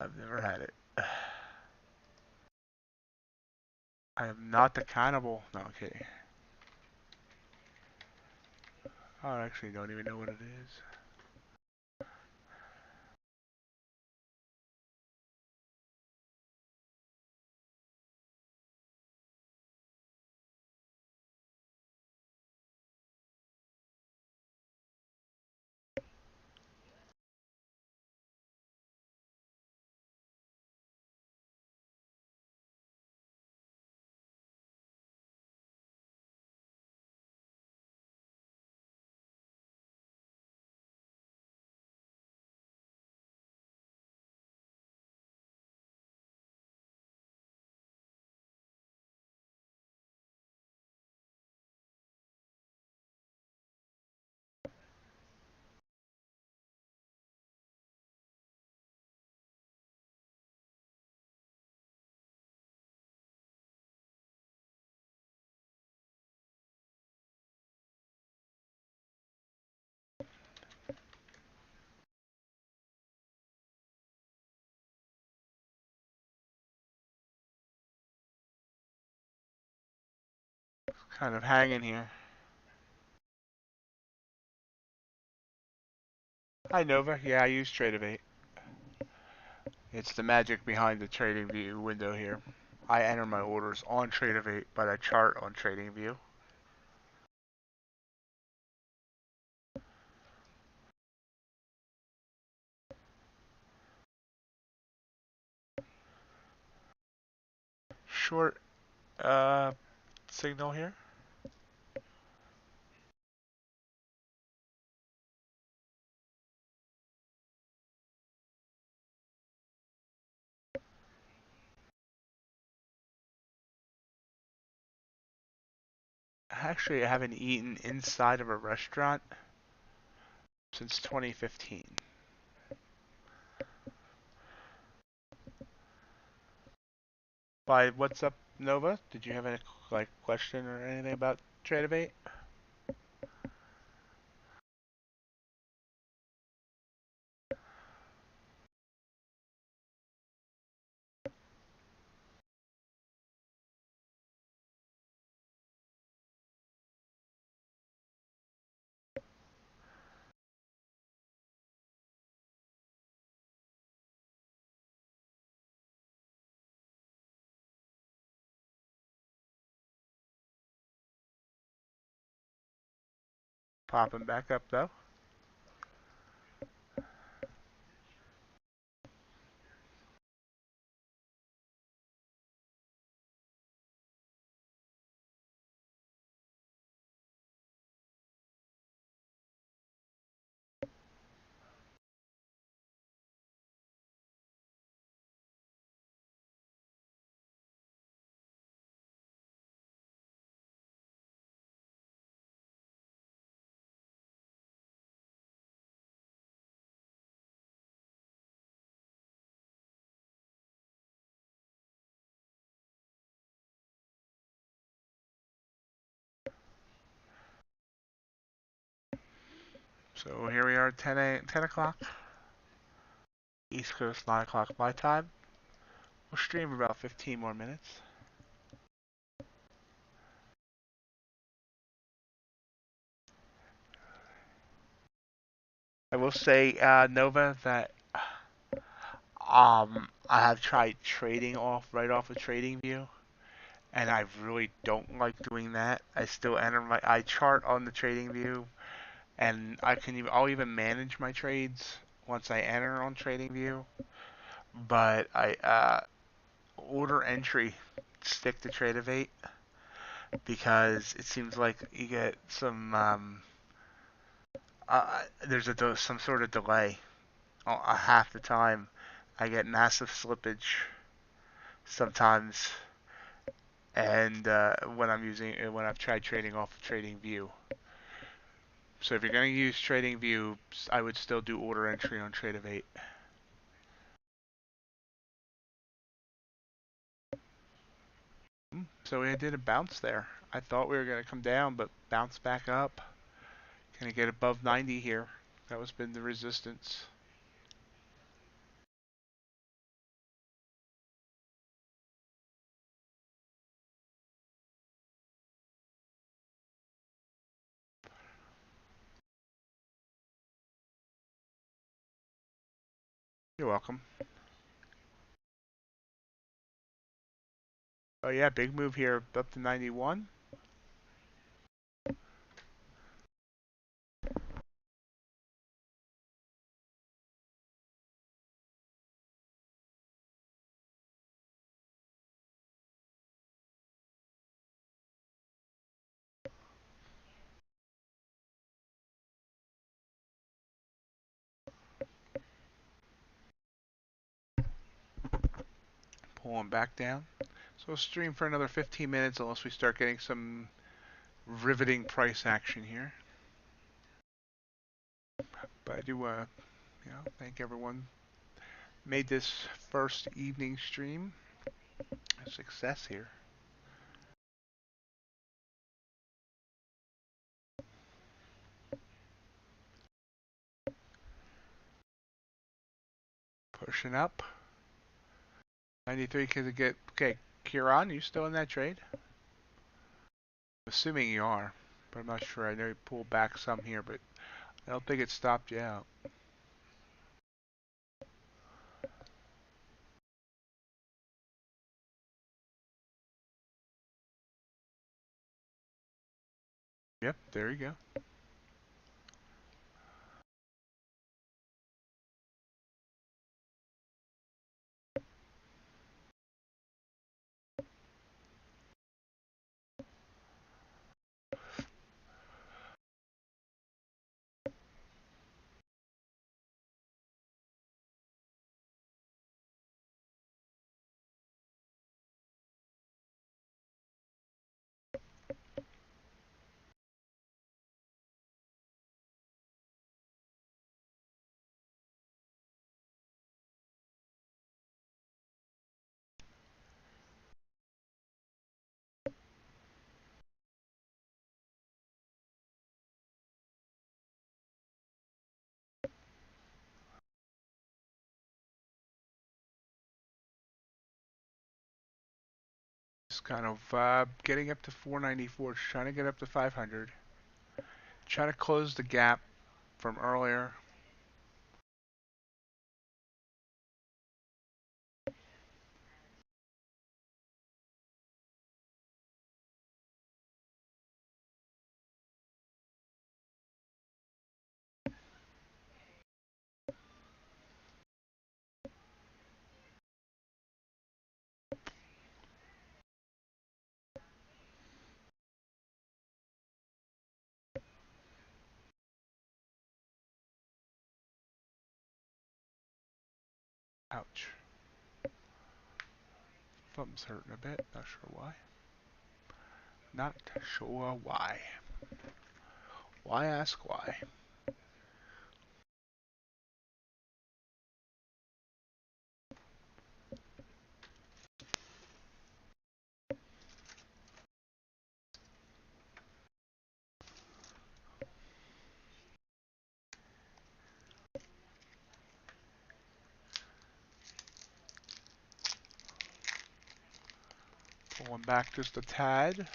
I've never had it. I am not the cannibal. No, I'm kidding. I actually don't even know what it is. Kind of hanging here. Hi Nova. Yeah, I use Tradovate. It's the magic behind the trading view window here. I enter my orders on Tradovate, but I chart on TradingView. Short signal here. Actually, I haven't eaten inside of a restaurant since 2015. By what's up, Nova? Did you have any question or anything about Tradovate? Popping back up though. So here we are, 10 o'clock. East Coast, 9 o'clock my time. We'll stream about 15 more minutes. I will say, Nova, that I have tried trading right off of TradingView, and I really don't like doing that. I still enter I chart on the TradingView, and I'll even manage my trades once I enter on TradingView. But I order entry, stick to Tradovate, because it seems like you get some there's some sort of delay. Half the time, I get massive slippage sometimes, and when I've tried trading off of TradingView. So if you're going to use TradingView, I would still do order entry on Tradovate. So we did a bounce there. I thought we were going to come down, but bounce back up. Going to get above 90 here. That was been the resistance. You're welcome. Oh yeah, big move here up to 91. Pulling back down. So we'll stream for another 15 minutes unless we start getting some riveting price action here. But I do thank everyone made this first evening stream a success here. Pushing up. 93 could get okay. Kieran, you still in that trade? Assuming you are, but I'm not sure. I know you pulled back some here, but I don't think it stopped you out. Yep, there you go. Just kind of getting up to 494, trying to get up to 500. Trying to close the gap from earlier. Ouch. Thumb's hurting a bit. Not sure why. Not sure why. Why ask why? Pulling back just a tad.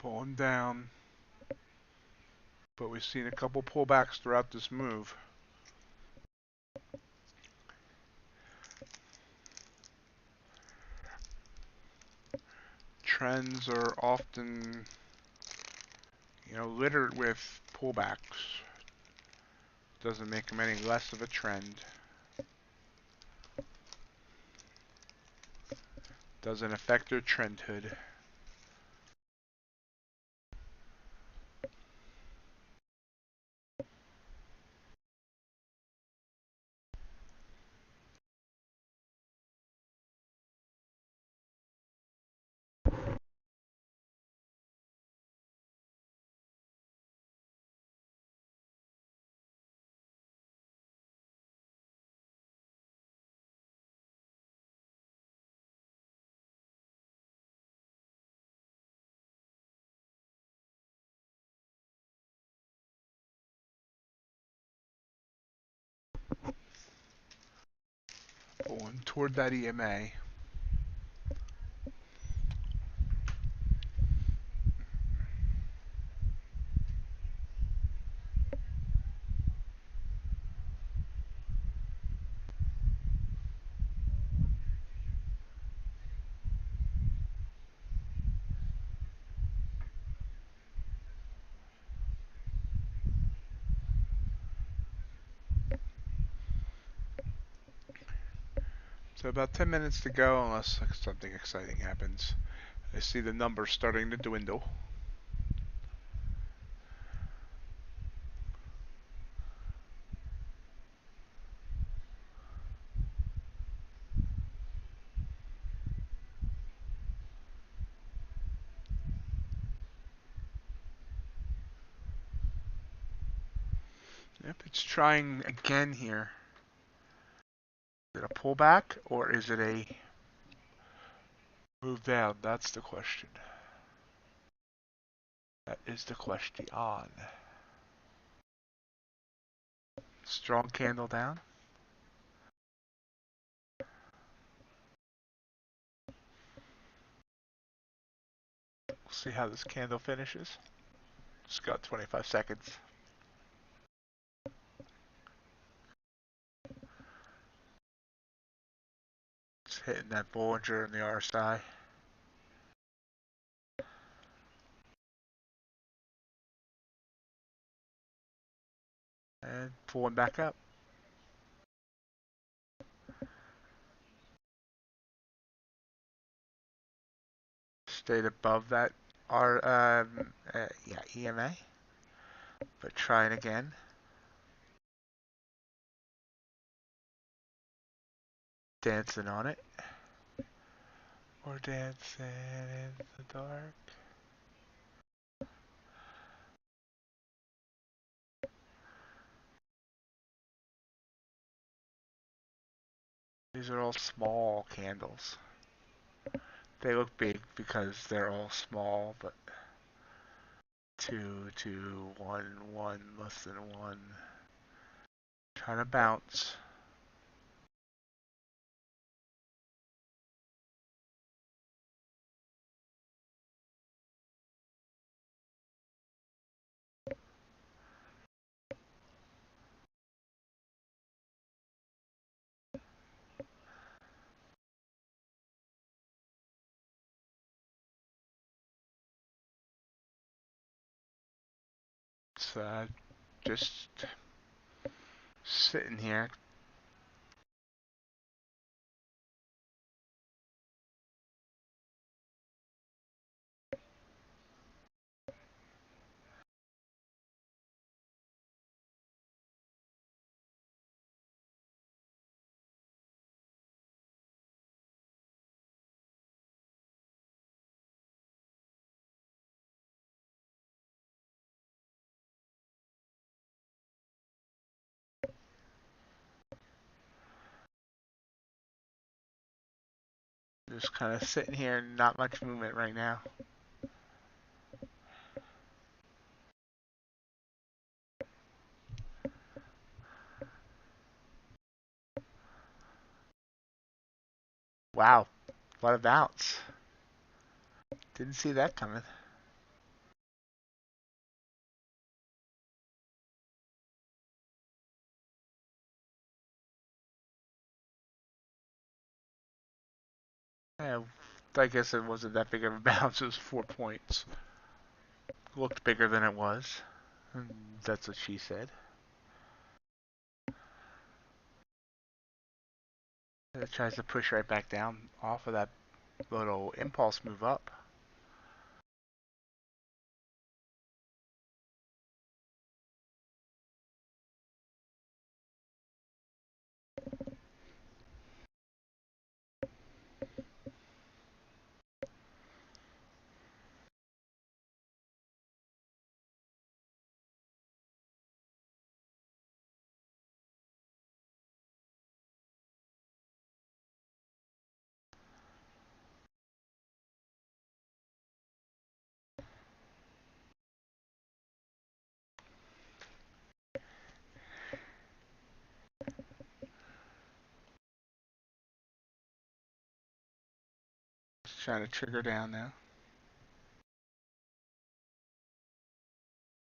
Pulling down. But we've seen a couple pullbacks throughout this move. Trends are often, littered with pullbacks. Doesn't make them any less of a trend. Doesn't affect their trendhood. Pulling toward that EMA. So about 10 minutes to go, unless something exciting happens. I see the numbers starting to dwindle. Yep, it's trying again here. Is it a pullback or is it a move down? That's the question. That is the question. Strong candle down. We'll see how this candle finishes. Just got 25 seconds. It's hitting that Bollinger and the RSI. And pulling back up. Stayed above that EMA. But trying again. Dancing on it. Or dancing in the dark. These are all small candles. They look big because they're all small, but 2, 2, 1, 1, less than 1. Trying to bounce. So just sitting here. Just kind of sitting here, not much movement right now. Wow, what a bounce. Didn't see that coming. Yeah, I guess it wasn't that big of a bounce. It was 4 points. Looked bigger than it was. That's what she said. It tries to push right back down off of that little impulse move up. Just trying to trigger down now.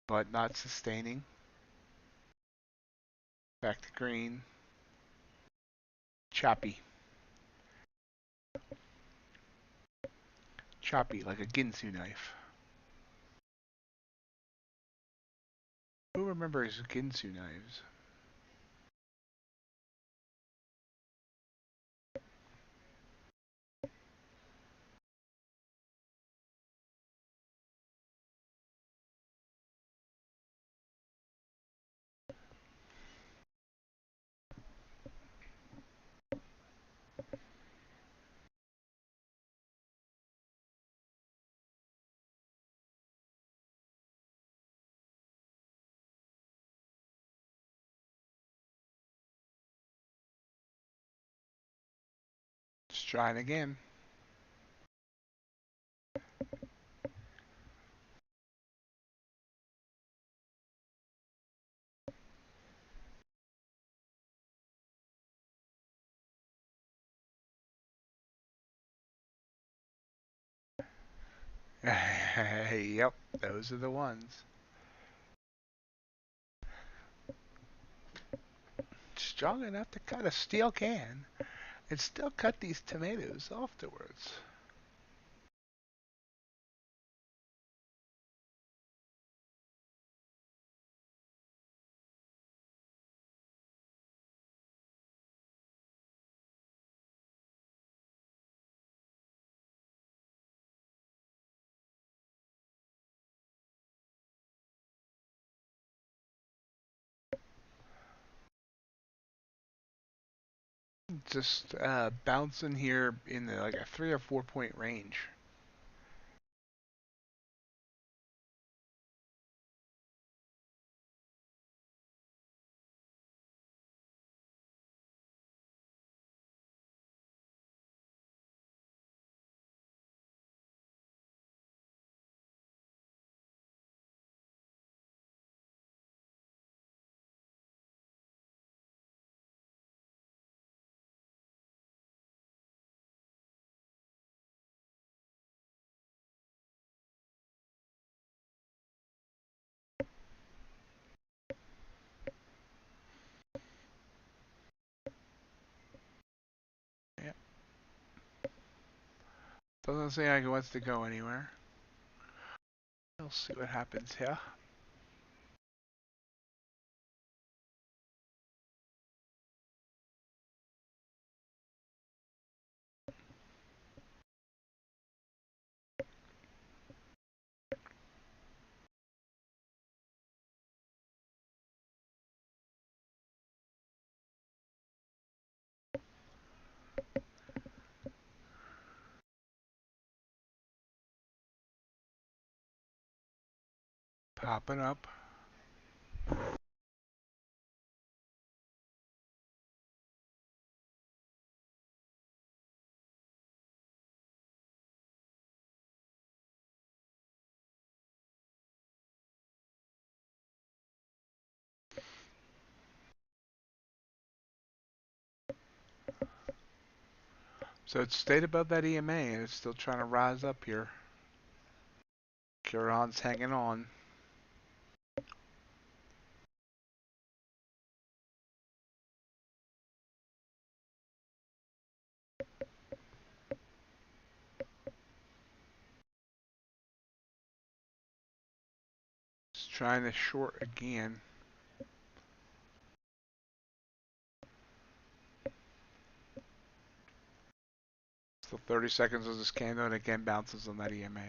But not sustaining. Back to green. Choppy. Choppy, like a Ginsu knife. Who remembers Ginsu knives? trying again. Yep, those are the ones. Strong enough to cut a steel can and still cut these tomatoes afterwards. Just bouncing here in the, like a 3 or 4 point range. Yep. Doesn't seem like it wants to go anywhere. We'll see what happens here. Popping up. So it stayed above that EMA and it's still trying to rise up here. Curon's hanging on. It's trying to short again. Still 30 seconds of this candle and again bounces on that EMA.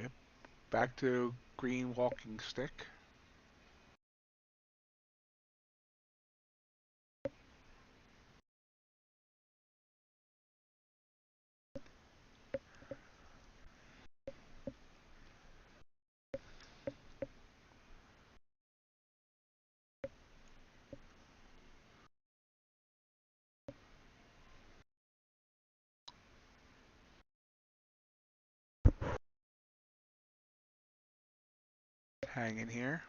Yep. Back to green walking stick. Hanging here.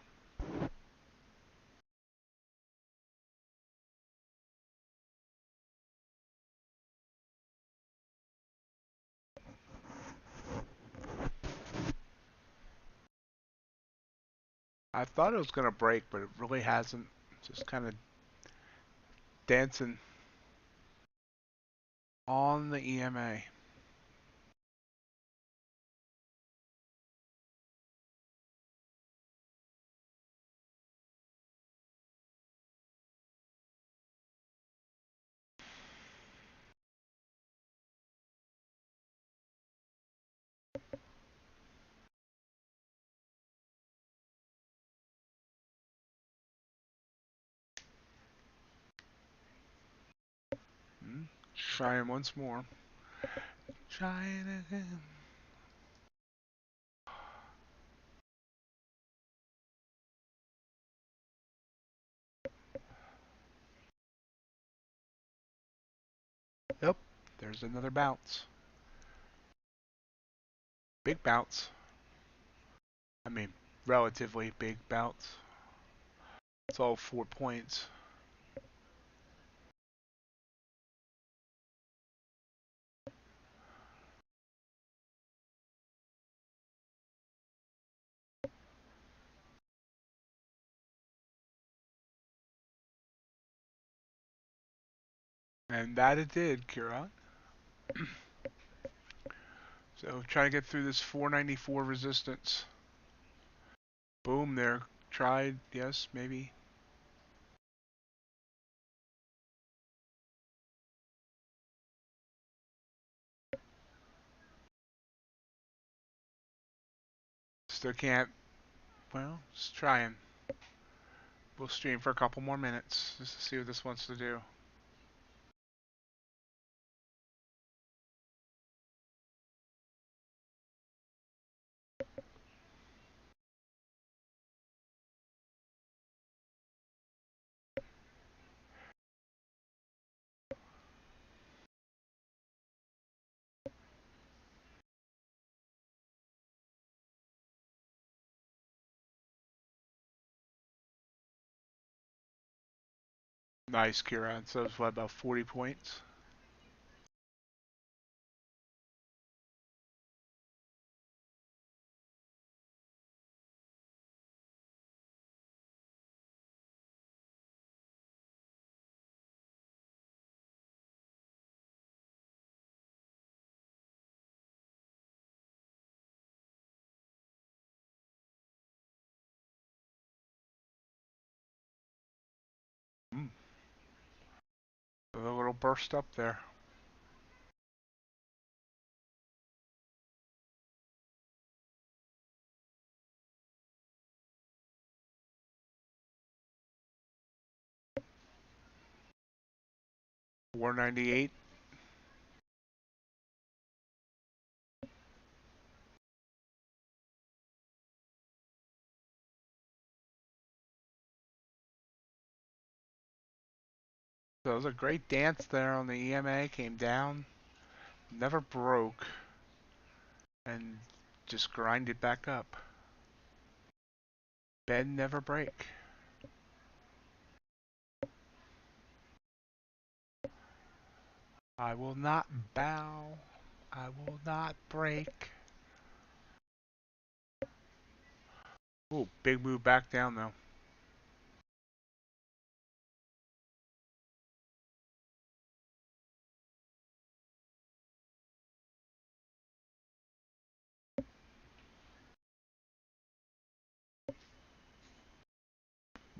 I thought it was going to break, but it really hasn't. Just kind of dancing on the EMA. Trying once more. Trying again. Yep, there's another bounce. Big bounce. I mean, relatively big bounce. It's all 4 points. And that it did, Kieran. So trying to get through this 494 resistance. Boom there. Tried, yes, maybe. Still can't. Well, just trying. We'll stream for a couple more minutes just to see what this wants to do. Nice, Kieran. So it's what, about 40 points? Mm. A little burst up there. $4.98. So it was a great dance there on the EMA. Came down, never broke, and just grinded back up. Bend, never break. I will not bow. I will not break. Ooh, big move back down though.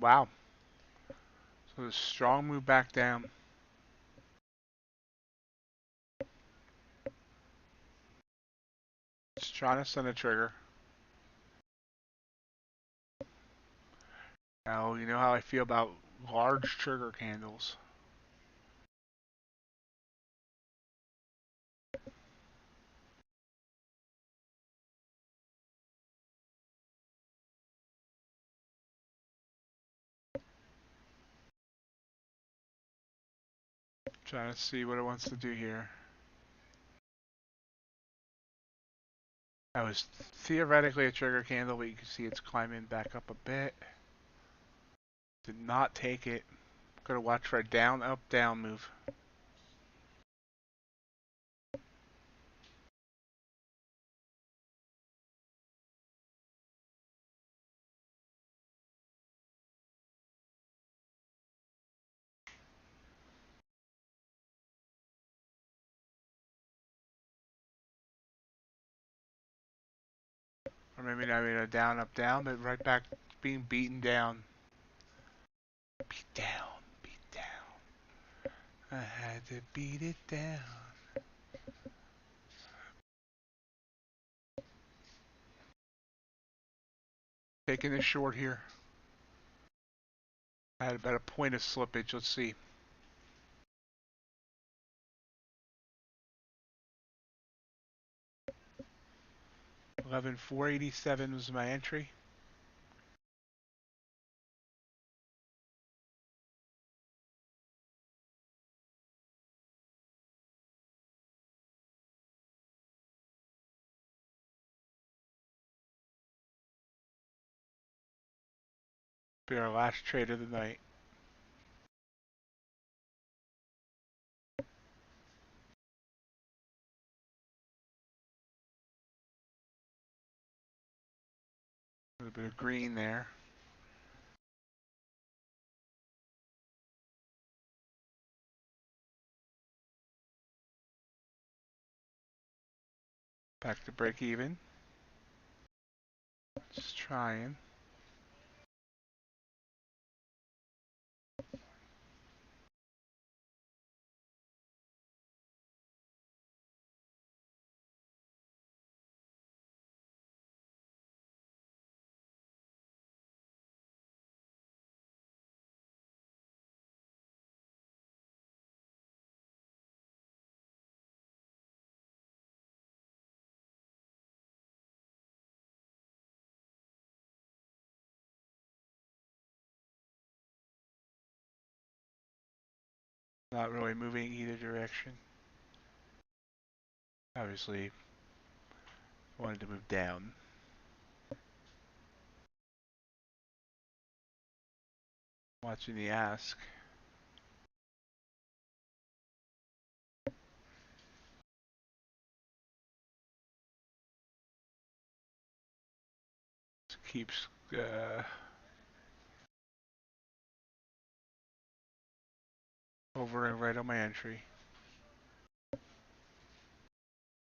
Wow. So a strong move back down. Just trying to send a trigger. Now, you know how I feel about large trigger candles. Trying to see what it wants to do here. That was theoretically a trigger candle, but you can see it's climbing back up a bit. Did not take it. Gotta watch for a down, up, down move. Or maybe not even a down, up, down, but right back being beaten down. Beat down, beat down. I had to beat it down. Taking it short here. I had about a point of slippage. Let's see. 11,487 was my entry. Be our last trade of the night. A little bit of green there. Back to break even. Just trying. Not really moving either direction. Obviously, wanted to move down. Watching the ask. Keeps hovering right on my entry.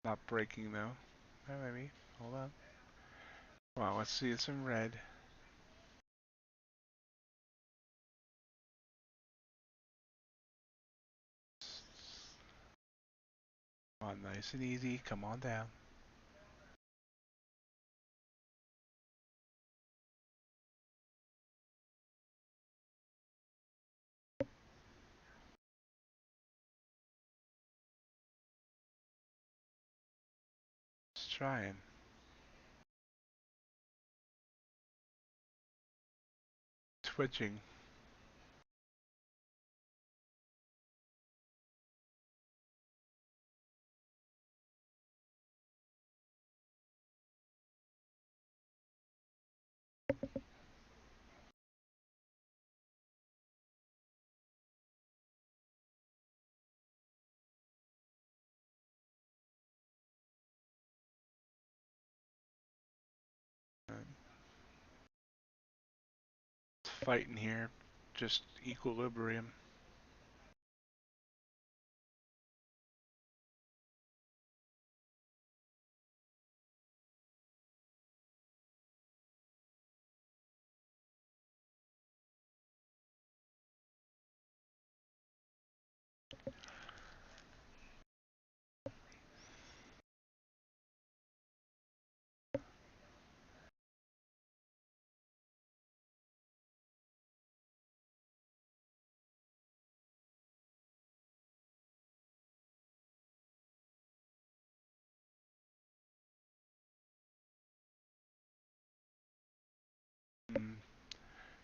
Not breaking though. Oh, maybe. Hold on. Wow, let's see some red. Come on, nice and easy. Come on down. Just trying. Switching. Fighting here. Just equilibrium.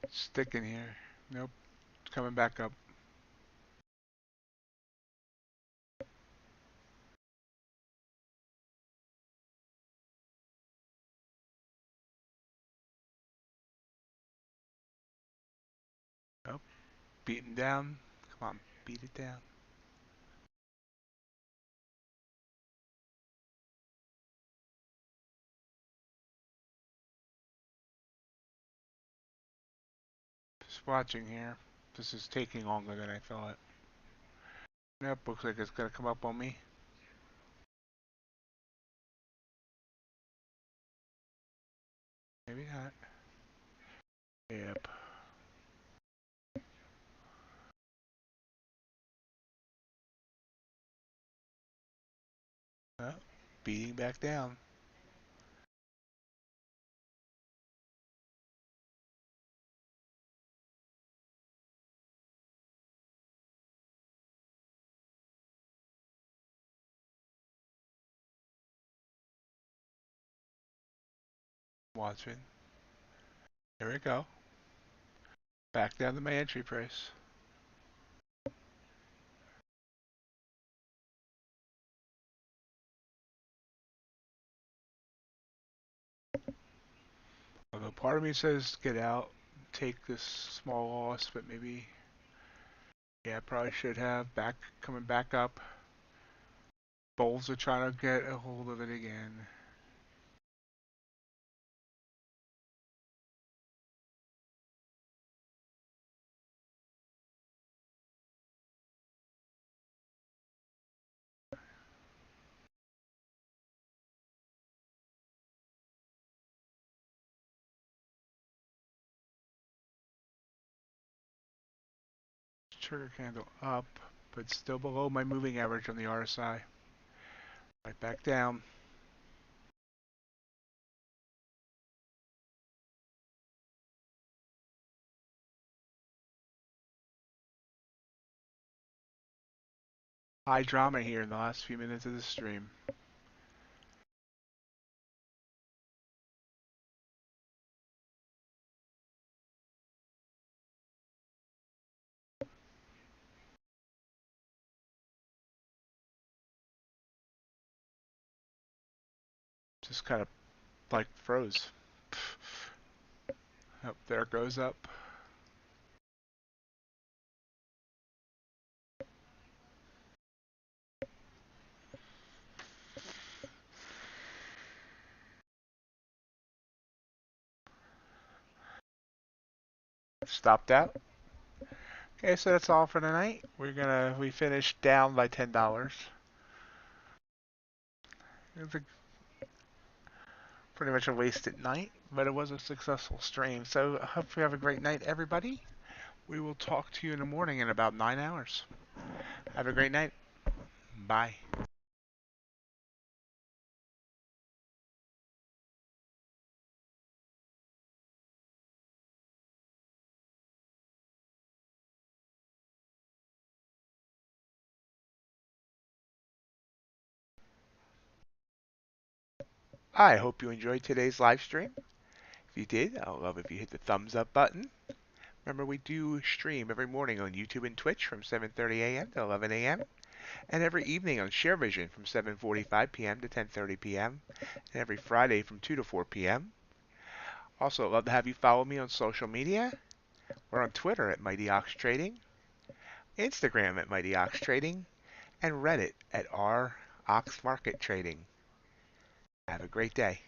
Sticking here. Nope. It's coming back up. Nope. Beaten down. Come on, beat it down. Just watching here. This is taking longer than I thought. Nope, looks like it's gonna come up on me. Maybe not. Yep. Oh, beating back down. Watching. Here we go. Back down to my entry price. Although part of me says get out, take this small loss, but maybe, yeah, probably should have. Coming back up. Bulls are trying to get a hold of it again. Trigger candle up, but still below my moving average on the RSI. Right back down. High drama here in the last few minutes of the stream. Just kind of like froze. Oh, there it goes up. Stopped out. Okay, so that's all for tonight. We finished down by $10. It was pretty much a wasted night, but it was a successful stream. So I hope you have a great night, everybody. We will talk to you in the morning in about 9 hours. Have a great night. Bye. I hope you enjoyed today's live stream. If you did, I'll love if you hit the thumbs up button. Remember, we do stream every morning on YouTube and Twitch from 7:30 a.m. to 11 a.m. and every evening on ShareVision from 7:45 p.m. to 10:30 p.m. and every Friday from 2 to 4 p.m. Also, I'd love to have you follow me on social media. We're on Twitter at MightyOxTrading, Instagram at MightyOxTrading, and Reddit at r/oxmarkettrading. Have a great day.